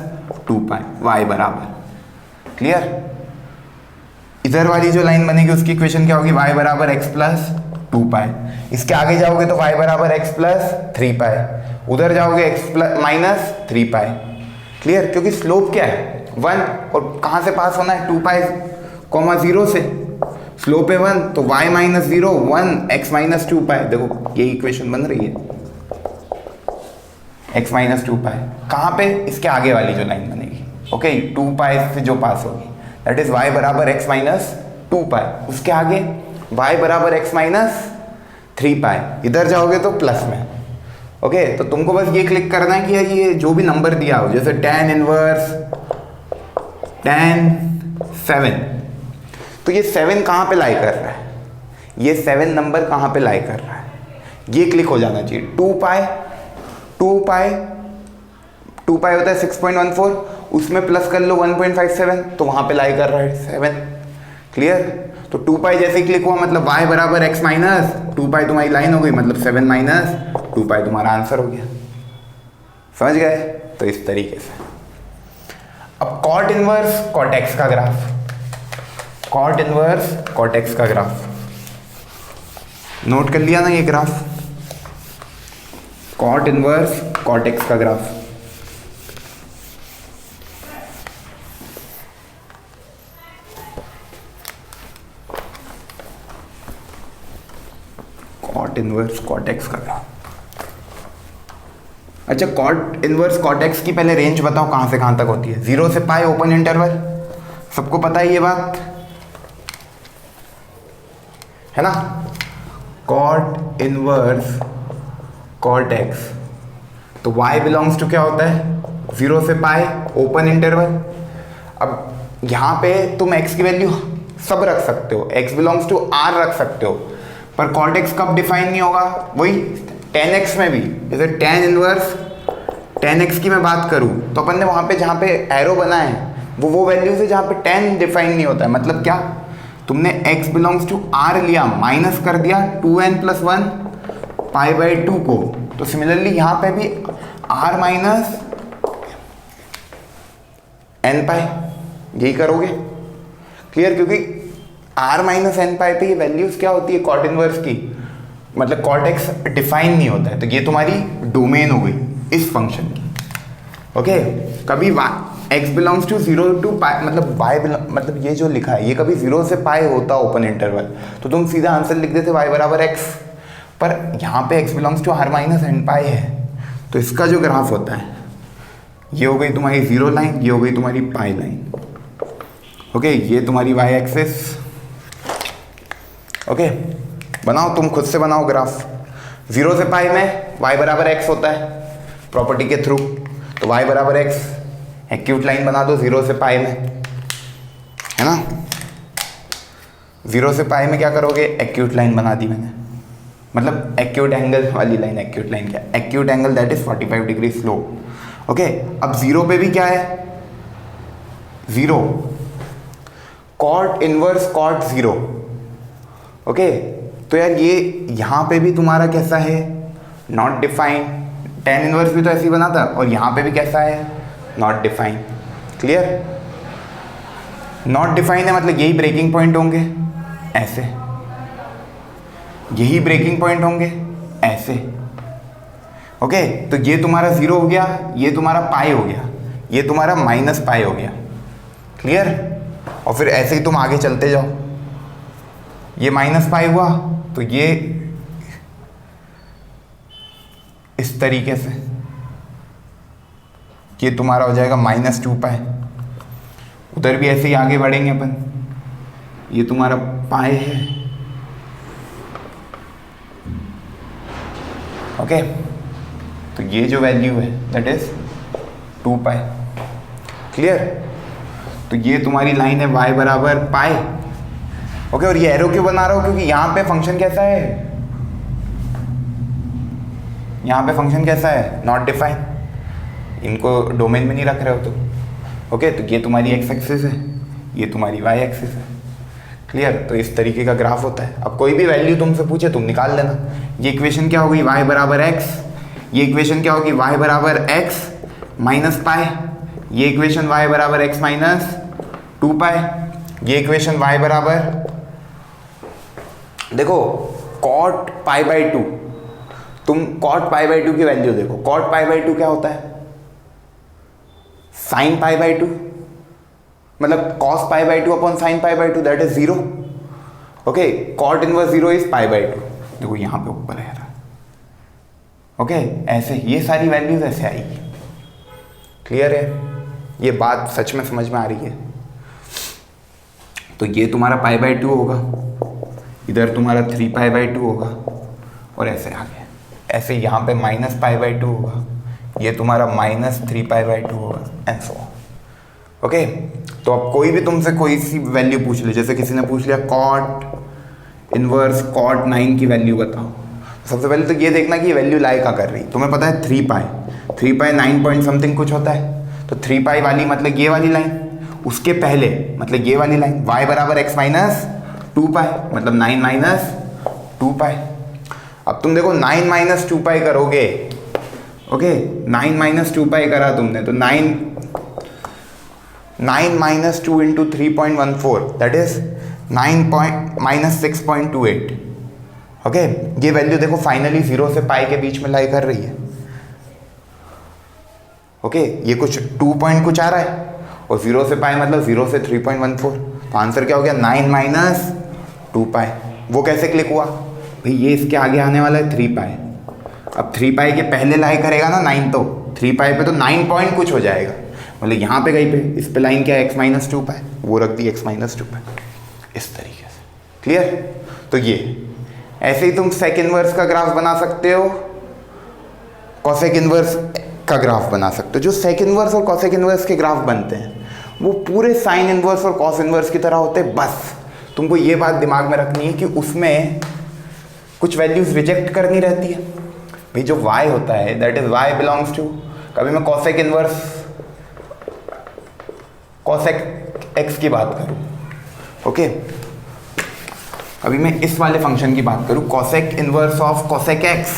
2π y बराबर। क्लियर? इधर वाली जो लाइन बनेगी उसकी इक्वेशन क्या होगी, y बराबर x प्लस 2π। इसके आगे जाओगे तो y बराबर x प्लस 3π, उधर जाओगे x प्लस माइनस 3π। क्लियर? क्योंकि स्लोप क्या है 1, और कहाँ से पास होना है 2π, 0 से। स्लोप है 1, तो y माइनस 0 1 x माइनस 2π। देखो ये इक्वेशन बन रही है, x माइनस 2π कहाँ पे, इसके आगे वाली जो लाइन बनेगी, ओके, 2π से जो पास होगी, दैट इज y बराबर x माइनस 2π। उसके आगे y बराबर x माइनस 3π, इधर जाओगे तो प्लस में। ओके, तो तुमको बस ये क्लिक करना है कि ये जो भी नंबर दिया हो, जैसे tan इनवर्स tan 7, तो ये 7 कहाँ पे लाई कर रहा है, ये 7 नंबर कहाँ पे लाई कर रहा है, ये क्लिक हो जाना चाहिए। 2π होता है 6.14, उसमें प्लस कर लो 1.57, तो वहाँ पे लाई कर रहा है 7। क्लियर? तो 2π जैसे ही क्लिक हुआ मतलब y बराबर x माइनस 2π तुम्हारी लाइन हो गई, मतलब 7 माइनस 2π तुम्हारा आंसर हो गया। समझ गए? तो इस तरीके से। अब cot इनवर्स cot x का graph, cot inverse cot x का ग्राफ नोट कर लिया ना, ये graph cot inverse cot x का graph. cot inverse cot x का ग्राफ। अच्छा, cot इनवर्स cot x की पहले रेंज बताओ कहां से कहां तक होती है। 0 से पाई ओपन इंटरवल, सबको पता है ये बात, है ना। cot इनवर्स cot x, तो y बिलोंग्स टू क्या होता है 0 से पाई ओपन इंटरवल। अब यहाँ पे तुम x की वैल्यू सब रख सकते हो, x बिलोंग्स टू r रख सकते हो, पर cot x कब डिफाइन नहीं होगा, वही tan x में भी। जैसे tan इनवर्स tan x की मैं बात करूँ तो अपन ने वहाँ पे जहाँ पे एरो बना है वो वैल्यूज है जहाँ पे tan डिफाइन नहीं होता है। मतलब क्या, तुमने x बिलोंग्स टू r लिया, माइनस कर दिया 2n प्लस 1 π/2 को, तो सिमिलरली यहाँ पे भी r माइनस n पाई यही करोगे। क्लियर? क्योंकि r माइनस n पाई पे ये वैल्यूज क्या होती है cot इनवर्स की, मतलब कॉट एक्स डिफाइन नहीं होता है, तो ये तुम्हारी डोमेन हो गई इस फंक्शन की। ओके, कभी एक्स बिलोंग्स टू 0 टू पाई, मतलब वाई मतलब ये जो लिखा है ये कभी 0 से पाई होता ओपन इंटरवल, तो तुम सीधा आंसर लिख देते y बराबर x, पर यहाँ पे x belongs to r minus n pi है, तो इसका जो ग्राफ होता है ये हो गई तुम्हारी 0 लाइन, ये हो गई तुम्हारी पाई लाइन। ओके, ये तुम्हारी y एक्सिस। ओके, बनाओ, तुम खुद से बनाओ ग्राफ। 0 से पाई में y बराबर x होता है प्रॉपर्टी के थ्रू, तो y बराबर x एक्यूट लाइन बना दो 0 से पाई में, है ना। 0 से पाई में क्या करोगे, एक्यूट लाइन बना दी मैंने, मतलब एक्यूट एंगल वाली लाइन। एक्यूट लाइन क्या, acute angle that is 45 degree slope. Okay, अब 0 पे भी क्या है, 0 कॉट इनवर्स कॉट 0। ओके, तो यार ये यहाँ पे भी तुम्हारा कैसा है, नॉट डिफाइंड। टेन इनवर्स भी तो ऐसे ही बना था, और यहाँ पे भी कैसा है, not defined. Clear, not defined है मतलब यही ब्रेकिंग पॉइंट होंगे ऐसे, यही ब्रेकिंग पॉइंट होंगे ऐसे। ओके, तो ये तुम्हारा 0 हो गया, ये तुम्हारा पाई हो गया, ये तुम्हारा माइनस पाई हो गया। क्लियर, और फिर ऐसे ही तुम आगे चलते जाओ, ये माइनस पाई हुआ तो ये इस तरीके से ये तुम्हारा हो जाएगा -2 पाई। उधर भी ऐसे ही आगे बढ़ेंगे अपन, ये तुम्हारा पाई है। ओके, तो ये जो वैल्यू है दैट इज 2 पाई। क्लियर, तो ये तुम्हारी लाइन है y बराबर पाई। ओके, और ये एरो क्यों बना रहा हूं, क्योंकि यहां पे फंक्शन कैसा है, यहां पे फंक्शन कैसा है, नॉट डिफाइन, इनको डोमेन में नहीं रख रहे हो तो। ओके, तो ये तुम्हारी x एक्सिस है, ये तुम्हारी y एक्सिस है। क्लियर, तो इस तरीके का ग्राफ होता है। अब कोई भी वैल्यू तुमसे पूछे तुम निकाल लेना। ये इक्वेशन क्या होगी, y बराबर x, ये इक्वेशन क्या होगी, y बराबर x माइनस पाई, ये इक्वेशन y बराबर x माइनस 2 पाई, ये इक्वेशन y बराबर, देखो कॉट पाई बाई 2, तुम कॉट पाई बाई 2 की वैल्यू देखो, कॉट पाई बाई 2 क्या होता है, साइन पाई बाई 2, मतलब cos pi by 2 upon sine pi by 2 that is 0। Okay, cot inverse 0 is pi by 2, देखो यहां पे ऊपर है। ओके, ऐसे ये सारी वैल्यूज ऐसे आएगी। क्लियर है, ये बात सच में समझ में आ रही है। तो ये तुम्हारा पाई बाई 2 होगा, इधर तुम्हारा 3 पाई बाई 2 होगा, और ऐसे आगे ऐसे यहाँ पे माइनस पाई बाई 2 होगा, ये तुम्हारा -3 पाई बाई 2 होगा, एंड सो ऑन। ओके, तो अब कोई भी तुमसे कोई सी वैल्यू पूछ ले, जैसे किसी ने पूछ लिया कॉट इनवर्स कॉट 9 की वैल्यू बताओ, सबसे पहले तो ये देखना कि ये वैल्यू लाई का कर रही। तुम्हें पता है 3 पाई 9 पॉइंट समथिंग कुछ होता है, तो 3 पाई वाली मतलब ये वाली लाइन, उसके पहले मतलब ये वाली लाइन y बराबर x माइनस 2 पाई, मतलब 9 माइनस 2 पाई। अब तुम देखो 9 माइनस 2 पाई करोगे। ओके, 9 माइनस 2 पाई करा तुमने, तो 9 minus 2 into 3.14 that is 9 minus 6.28। Okay, ये वैल्यू देखो फाइनली 0 से पाई के बीच में लाई कर रही है। ओके, ये कुछ 2 पॉइंट कुछ आ रहा है, और 0 से पाई मतलब 0 से 3.14, तो आंसर क्या हो गया, 9 माइनस 2 पाई। वो कैसे क्लिक हुआ भाई, ये इसके आगे आने वाला है 3 पाई। अब 3 पाई के पहले लाई करेगा ना 9, तो 3 पाई पे तो 9 पॉइंट कुछ हो जाएगा, मतलब यहाँ पे कहीं पे इस पे लाइन क्या है, x माइनस 2 पाई, वो रख दी x माइनस 2 पाई, इस तरीके से। क्लियर, तो ये ऐसे ही तुम सेक इनवर्स का ग्राफ बना सकते हो, कॉसेक इनवर्स का ग्राफ बना सकते हो। जो सेक इनवर्स और कॉसेक इनवर्स के ग्राफ बनते हैं वो पूरे साइन इनवर्स और कॉस इनवर्स की तरह होते हैं। बस तुमको ये बात दिमाग में रखनी है कि उसमें कुछ वैल्यूज रिजेक्ट करनी रहती है। भाई जो y होता है that is y belongs to, कभी मैं कॉसेक इनवर्स कॉसेक x की बात करूं, ओके, अभी मैं इस वाले फंक्शन की बात करूं cosec inverse of cosec x,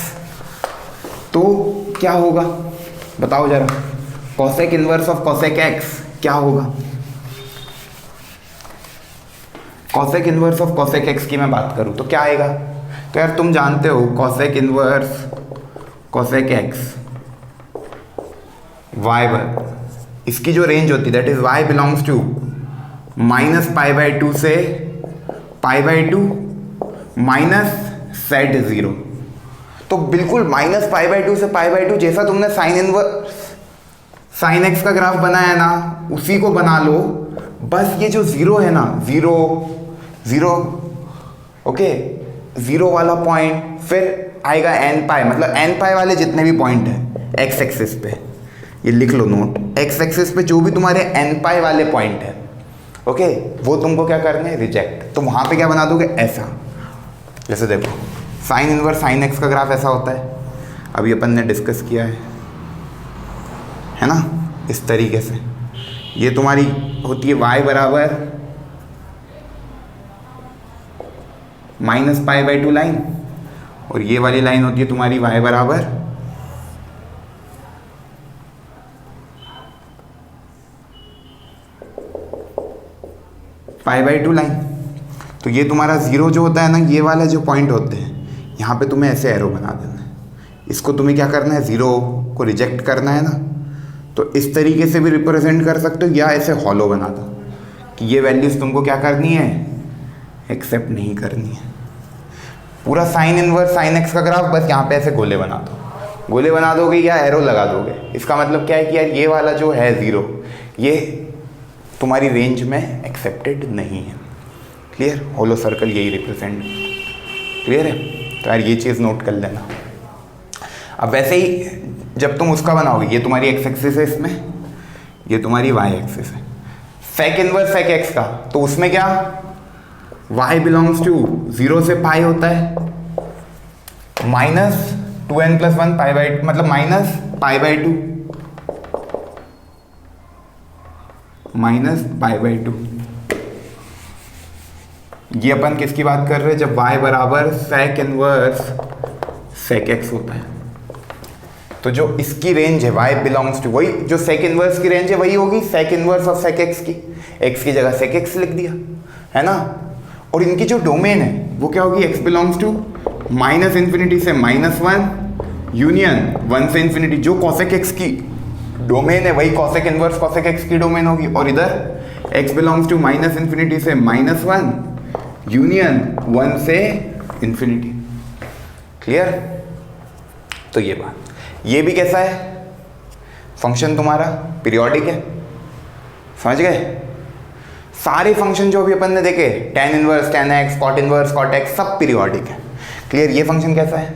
तो क्या होगा बताओ जरा, cosec inverse of cosec x क्या होगा। Cosec inverse of cosec x की मैं बात करूं तो क्या आएगा, तो यार तुम जानते हो cosec inverse cosec x y इसकी जो रेंज होती है that is y belongs to -π/2 से π/2 माइनस सेट 0। तो बिल्कुल -π/2 से π/2 जैसा तुमने साइन इनवर्स साइन एक्स का ग्राफ बनाया ना उसी को बना लो, बस ये जो जीरो है ना जीरो जीरो ओके जीरो वाला पॉइंट फिर आएगा एन पाई, मतलब एन पाई वाले जितने भी पॉइंट है एक्स एक्सिस पे, ये लिख लो नोट, एक्स एक्सिस पे जो भी तुम्हारे एन पाई वाले पॉइंट है ओके वो तुमको क्या करना है रिजेक्ट। तो वहाँ पे क्या बना दोगे ऐसा, जैसे देखो साइन इनवर्स साइन एक्स का ग्राफ ऐसा होता है, अभी अपन ने डिस्कस किया है ना, इस तरीके से ये तुम्हारी होती है y बराबर -π/2 लाइन और ये वाली लाइन होती है तुम्हारी y बराबर π/2 लाइन। तो ये तुम्हारा जीरो जो होता है ना, ये वाला जो पॉइंट होते हैं यहाँ पे तुम्हें ऐसे एरो बना देना है, इसको तुम्हें क्या करना है जीरो को रिजेक्ट करना है ना, तो इस तरीके से भी रिप्रेजेंट कर सकते हो, या ऐसे हॉलो बना दो कि ये वैल्यूज तुमको क्या करनी है एक्सेप्ट नहीं करनी है। पूरा साइन इनवर्स साइन एक्स का ग्राफ बस यहाँ पे ऐसे गोले बना दो, गोले बना दोगे या एरो लगा दोगे, इसका मतलब क्या है कि यार ये वाला जो है जीरो ये तुम्हारी रेंज में एक्सेप्टेड नहीं है। क्लियर, होलो सर्कल यही रिप्रेजेंट, क्लियर है। तो यार ये चीज़ नोट कर लेना। अब वैसे ही जब तुम उसका बनाओगे, ये तुम्हारी एक्स एक्सिस है, इसमें ये तुम्हारी वाई एक्सिस है, सेक इनवर्स सेक एक्स का, तो उसमें क्या y बिलोंग्स टू 0 से पाई होता है -2n+1 π/2, मतलब -π/2 -π/2। ये अपन किसकी बात कर रहे हैं, जब y बराबर सेक इनवर्स सेक एक्स होता है। तो जो इसकी रेंज है y बिलोंग्स टू, वही जो सेक इनवर्स की रेंज है वही होगी sec inverse of sec X की, x की जगह सेक एक्स लिख दिया है ना। और इनकी जो डोमेन है वो क्या होगी, x बिलोंग्स टू -∞ से -1 यूनियन 1 से इन्फिनिटी। जो कॉसेक एक्स की डोमेन है वही कॉसेक इनवर्स कॉसेक एक्स की डोमेन होगी, और इधर x बिलोंग्स टू -∞ से -1 यूनियन 1 से इन्फिनिटी। क्लियर। तो ये बात, ये भी कैसा है फंक्शन तुम्हारा पीरियोडिक है, समझ गए। सारे फंक्शन जो भी अपन ने देखे tan inverse tan x cot inverse cot x सब पीरियोडिक है। क्लियर। ये फंक्शन कैसा है,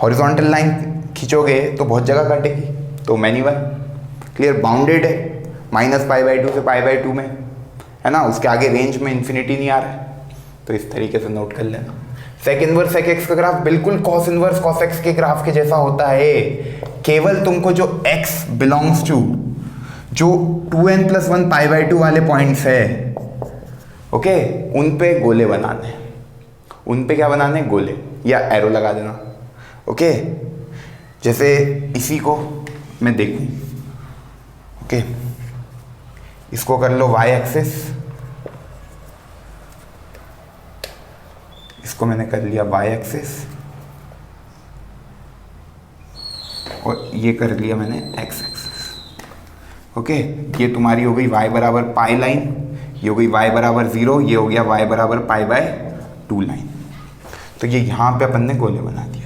हॉरिजॉन्टल लाइन खींचोगे तो बहुत जगह काटेगी, तो मैनी वन। क्लियर। बाउंडेड है -π/2 से π/2 में है ना, उसके आगे रेंज में इन्फिनिटी नहीं आ रहा है, तो इस तरीके से नोट कर लेना। सेक इनवर्स सेक एक्स का ग्राफ बिल्कुल कॉस इनवर्स कॉस एक्स के ग्राफ के जैसा होता है, केवल तुमको जो x बिलोंग्स टू जो 2n+1 π/2 वाले पॉइंट्स है ओके उन पे गोले बनाने हैं, उन पे क्या बनाने हैं गोले, या एरो लगा देना ओके। जैसे इसी को मैं देखूं ओके, इसको कर लो y एक्सिस, इसको मैंने कर लिया y एक्सिस, और ये कर लिया मैंने x एक्सिस ओके। ये तुम्हारी हो गई y बराबर पाई लाइन, ये हो गई y बराबर 0, ये हो गया y बराबर π/2 लाइन। तो ये यहाँ पे अपन ने गोले बना दिया।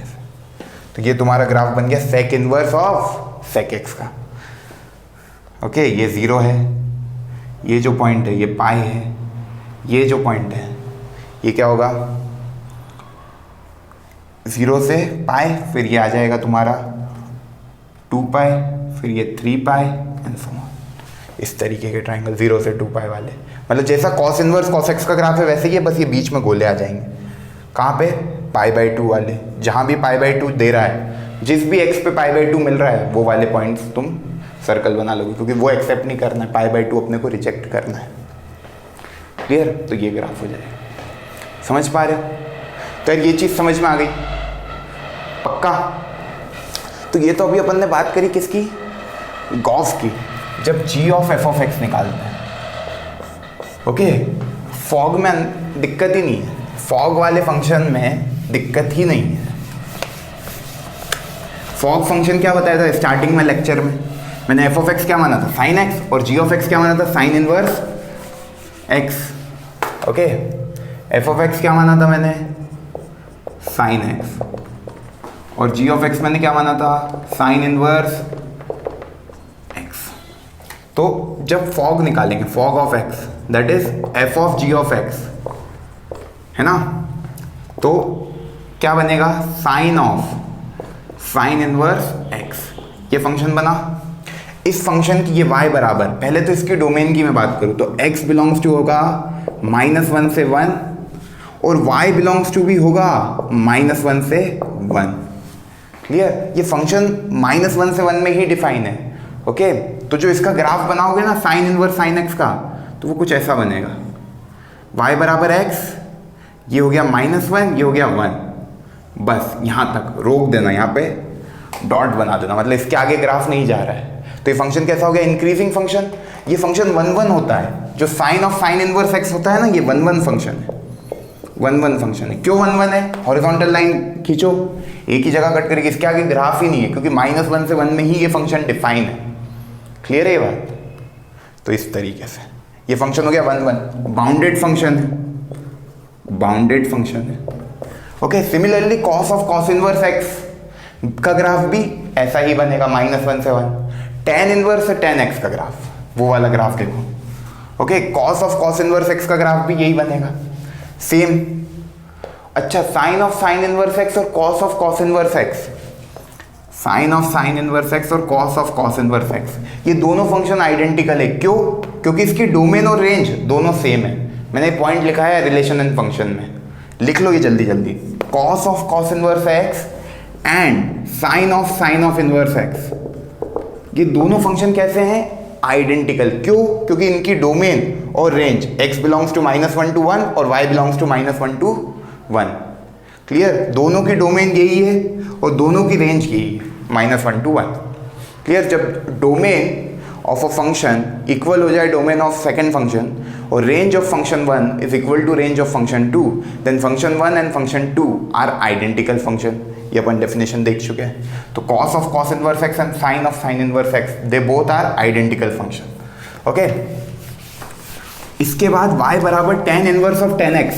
तो ये तुम्हारा ग्राफ बन गया sec inverse of sec X का ओके। ये 0 है, ये जो पॉइंट है ये पाई है, ये जो पॉइंट है ये क्या होगा 0 से पाई, फिर ये आ जाएगा तुम्हारा 2 पाई, फिर ये 3 पाई एंड सो ऑन। इस तरीके के ट्राइंगल 0 से 2 पाई वाले, मतलब जैसा कॉस इनवर्स कॉस एक्स का ग्राफ है वैसे ही है, बस ये बीच में गोले आ जाएंगे। कहाँ पे π/2 वाले, जहाँ भी π/2 दे रहा है, जिस भी x पे π/2 मिल रहा है वो वाले पॉइंट्स तुम सर्कल बना लोगे, क्योंकि वो एक्सेप्ट नहीं करना है, π/2 अपने को रिजेक्ट करना है। क्लियर। तो ये ग्राफ हो जाएगा। समझ पा रहे हो। तो यार ये चीज़ समझ में आ गई पक्का। तो ये तो अभी अपन ने बात करी किसकी, गॉस की, जब g ऑफ f(x) निकालते हैं ओके। फॉग में दिक्कत ही नहीं है, फॉग वाले फंक्शन में दिक्कत ही नहीं है। फॉग फंक्शन क्या बताया था स्टार्टिंग में लेक्चर में? मैंने एफ ऑफ एक्स क्या माना था? साइन एक्स, और जी ऑफ एक्स क्या माना था? Sine inverse x. Okay, F of x क्या माना था मैंने? साइन एक्स, और जी ऑफ एक्स मैंने क्या माना था? Sine inverse X. तो जब फॉग निकालेंगे, fog of X that is F of G of X, है ना, तो क्या बनेगा? Sine of sine inverse X, ये फंक्शन बना। इस फंक्शन की ये y बराबर, पहले तो इसकी डोमेन की मैं बात करूँ तो x बिलोंग्स टू होगा -1 से 1, और y बिलोंग्स टू भी होगा -1 से 1। क्लियर? ये फंक्शन -1 से 1 में ही डिफाइन है। ओके, तो जो इसका ग्राफ बनाओगे ना साइन इनवर्स साइन x का, तो वो कुछ ऐसा बनेगा, y बराबर x, ये हो गया -1, ये हो गया 1, बस यहाँ तक रोक देना, यहाँ पे डॉट बना देना, मतलब इसके आगे ग्राफ नहीं जा रहा है। तो ये फंक्शन कैसा हो गया? Increasing function. ये फंक्शन 1 1 होता है, जो sine of sine inverse X होता है ना, ये 1 1 फंक्शन है, 1 1 फंक्शन है। क्यों 1 1 है? हॉरिजॉन्टल लाइन खींचो, एक ही जगह कट करेगी, इसके आगे ग्राफ ही नहीं है, क्योंकि -1 से 1 में ही ये फंक्शन डिफाइन है। क्लियर है ये बात? तो इस तरीके से ये फंक्शन हो गया 1 1, बाउंडेड फंक्शन है, बाउंडेड फंक्शन है। Okay, similarly cos of cos inverse X का ग्राफ भी ऐसा ही बनेगा, -1 से 1। tan इनवर्स से tan x का ग्राफ, वो वाला ग्राफ देखो। Okay, cos of cos inverse x का ग्राफ भी यही बनेगा, सेम। अच्छा, sine of sine inverse x और cos of cos inverse x, sine of sine inverse x और cos of cos inverse x, ये दोनों फंक्शन आइडेंटिकल है। क्यों? क्योंकि इसकी डोमेन और रेंज दोनों सेम है। मैंने पॉइंट लिखा है रिलेशन एंड फंक्शन में, लिख लो ये जल्दी जल्दी। Cos of cos inverse x and sine of inverse x, ये दोनों फंक्शन कैसे हैं? आइडेंटिकल। क्यों? क्योंकि इनकी डोमेन और range x belongs to -1 to 1 और y belongs to -1 to 1। Clear? दोनों की डोमेन यही है और दोनों की रेंज यही है, -1 to 1। क्लियर? जब domain of a function equal हो जाए डोमेन ऑफ सेकेंड फंक्शन और range of function 1 is equal to range of function 2, then function 1 and function 2 are identical function. ये अपन डेफिनेशन देख चुके हैं। तो cos of cos inverse X and sine of sine inverse X, they both are identical function. Okay, इसके बाद y बराबर tan inverse of tan x,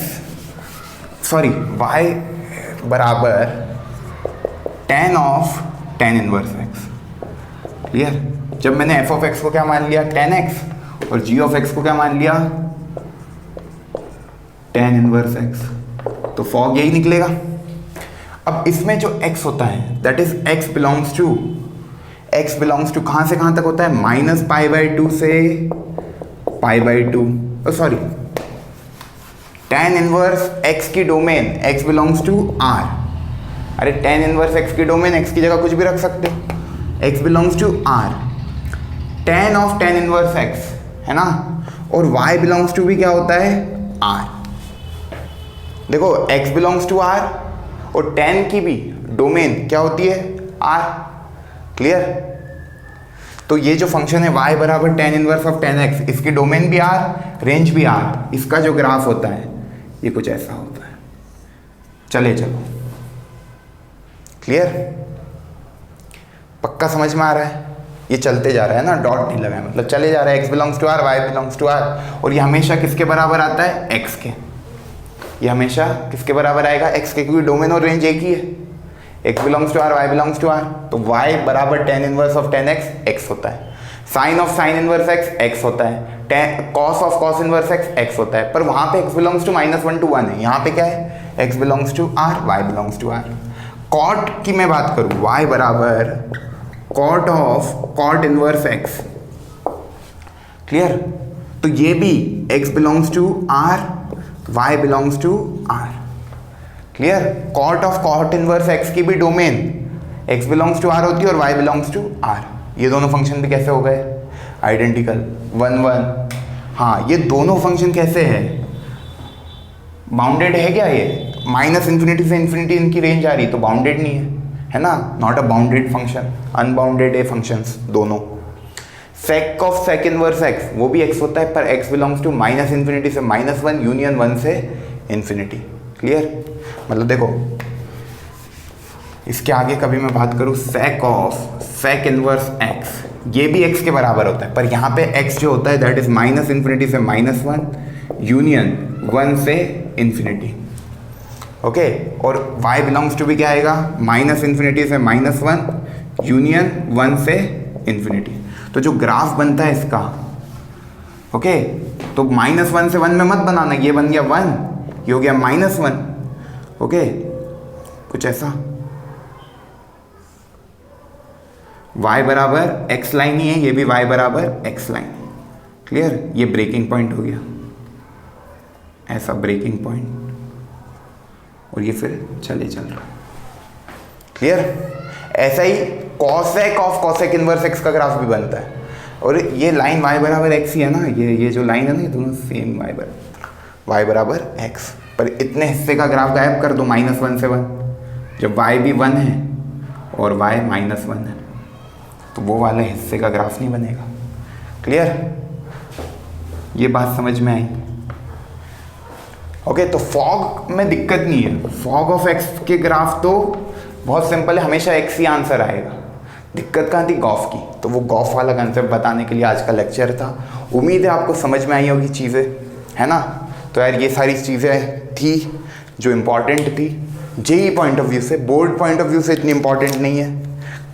sorry y बराबर tan of tan inverse x। Clear? जब मैंने f of x को क्या मान लिया? tan x, और g ऑफ x को क्या मान लिया? tan इनवर्स x, तो फॉग यही निकलेगा। अब इसमें जो x होता है that is x belongs to कहाँ से कहाँ तक होता है? -π/2 से π/2, सॉरी, tan इनवर्स x की domain x belongs to r। अरे tan इनवर्स x की डोमेन x की जगह कुछ भी रख सकते हो, x belongs to r, tan of tan inverse x, है ना, और y बिलोंग्स टू भी क्या होता है? r। देखो x बिलोंग्स टू r और tan की भी डोमेन क्या होती है? r। क्लियर? तो ये जो फंक्शन है y बराबर tan inverse of tan x, इसकी डोमेन भी r, रेंज भी r, इसका जो ग्राफ होता है ये कुछ ऐसा होता है। चले चलो, क्लियर? पक्का समझ में आ रहा है? ये चलते जा रहा है ना, डॉट नहीं लगा है, मतलब चले जा रहा है, x belongs to r, y belongs to r, और ये हमेशा किसके बराबर आता है? x के। ये हमेशा किसके बराबर आएगा? x के, क्योंकि डोमेन और रेंज एक ही है, x belongs to r, y belongs to r, तो y बराबर tan inverse of tan x, x होता है। Sine of sine inverse x, x होता है। Cos of cos inverse x, x होता है। पर वहाँ पे x बिलोंग्स टू -1 to 1 है, यहाँ पे क्या है? x belongs to r, y belongs to r। Cot की मैं बात करूँ, y बराबर cot of cot inverse x। Clear? तो ये भी x belongs to r, y belongs to r। Clear? Cot of cot inverse x की भी domain x belongs to r होती है और y बिलोंग्स टू r। ये दोनों फंक्शन भी कैसे हो गए? आइडेंटिकल, 1 1। हाँ, ये दोनों फंक्शन कैसे है? बाउंडेड है क्या? ये -∞ से इन्फिनिटी इनकी रेंज आ रही, तो बाउंडेड नहीं है ना, not a bounded function, unbounded है फंक्शंस दोनों। Sec of sec inverse x, वो भी x होता है, पर x बिलोंग्स टू -∞ से -1 यूनियन 1 से इन्फिनिटी। क्लियर? मतलब देखो इसके आगे कभी मैं बात करूँ sec of sec inverse x, ये भी x के बराबर होता है, पर यहाँ पे x जो होता है दैट इज माइनस इन्फिनिटी से -1 यूनियन 1 से इन्फिनिटी। ओके, और y बिलोंग्स टू भी क्या आएगा, माइनस इन्फिनिटी से -1 यूनियन 1 से इन्फिनिटी। तो जो ग्राफ बनता है इसका, ओके, तो -1 से 1 में मत बनाना, ये बन गया 1, ये हो गया -1। ओके, कुछ ऐसा y बराबर x लाइन ही है, ये भी y बराबर x लाइन। क्लियर? ये ब्रेकिंग पॉइंट हो गया, ऐसा ब्रेकिंग पॉइंट, और ये फिर चल रहा। क्लियर? ऐसा ही cosec of cosec inverse x का ग्राफ भी बनता है, और ये लाइन y बराबर x ही है ना, ये जो लाइन है ना, ये दोनों सेम y बराबर x, पर इतने हिस्से का ग्राफ गायब कर दो -1 से 1, जब y भी 1 है और y -1 है, तो वो वाले हिस्से का ग्राफ नहीं बनेगा। क्लियर? ये बात समझ में आई? ओके, तो फॉग में दिक्कत नहीं है, फॉग ऑफ एक्स के ग्राफ तो बहुत सिंपल है, हमेशा एक्स ही आंसर आएगा। दिक्कत कहाँ थी, गॉफ की, तो वो गॉफ वाला कंसेप्ट बताने के लिए आज का लेक्चर था। उम्मीद है आपको समझ में आई होगी चीज़ें, है ना? तो यार ये सारी चीज़ें थी जो इम्पॉर्टेंट थी जेई पॉइंट ऑफ व्यू से, बोर्ड पॉइंट ऑफ व्यू से इतनी इंपॉर्टेंट नहीं है,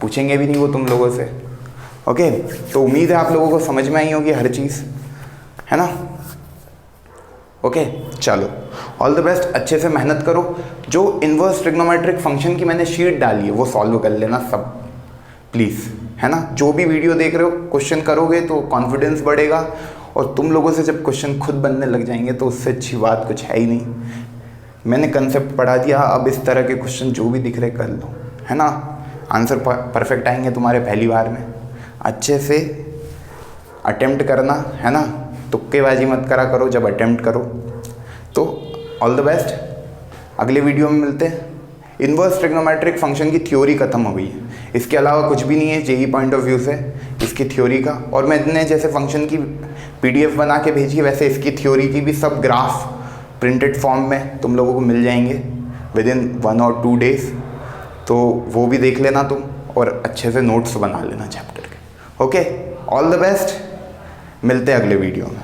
पूछेंगे भी नहीं वो तुम लोगों से। ओके, तो उम्मीद है आप लोगों को समझ में आई होगी हर चीज़, है ना? ओके, चलो ऑल द बेस्ट, अच्छे से मेहनत करो। जो इन्वर्स ट्रिग्नोमेट्रिक फंक्शन की मैंने शीट डाली है वो सॉल्व कर लेना सब, प्लीज़, है ना? जो भी वीडियो देख रहे हो क्वेश्चन करोगे तो कॉन्फिडेंस बढ़ेगा, और तुम लोगों से जब क्वेश्चन खुद बनने लग जाएंगे तो उससे अच्छी बात कुछ है ही नहीं। मैंने कंसेप्ट पढ़ा दिया, अब इस तरह के क्वेश्चन जो भी दिख रहे कर लो, है ना? आंसर परफेक्ट आएंगे तुम्हारे पहली बार में। अच्छे से अटेम्प्ट करना, है ना? तुक्केबाजी मत करा करो जब अटेम्प्ट करो। तो ऑल द बेस्ट, अगले वीडियो में मिलते हैं। इन्वर्स ट्रिग्नोमेट्रिक फंक्शन की थ्योरी खत्म हो गई है, इसके अलावा कुछ भी नहीं है जेई पॉइंट ऑफ व्यू से इसकी थ्योरी का। और मैंने जैसे फंक्शन की पीडीएफ बना के भेजी है, वैसे इसकी थ्योरी की भी सब ग्राफ प्रिंटेड फॉर्म में तुम लोगों को मिल जाएंगे विद इन 1 और 2 डेज। तो वो भी देख लेना तुम, और अच्छे से नोट्स बना लेना चैप्टर के। ओके, ऑल द बेस्ट, मिलते हैं अगले वीडियो में।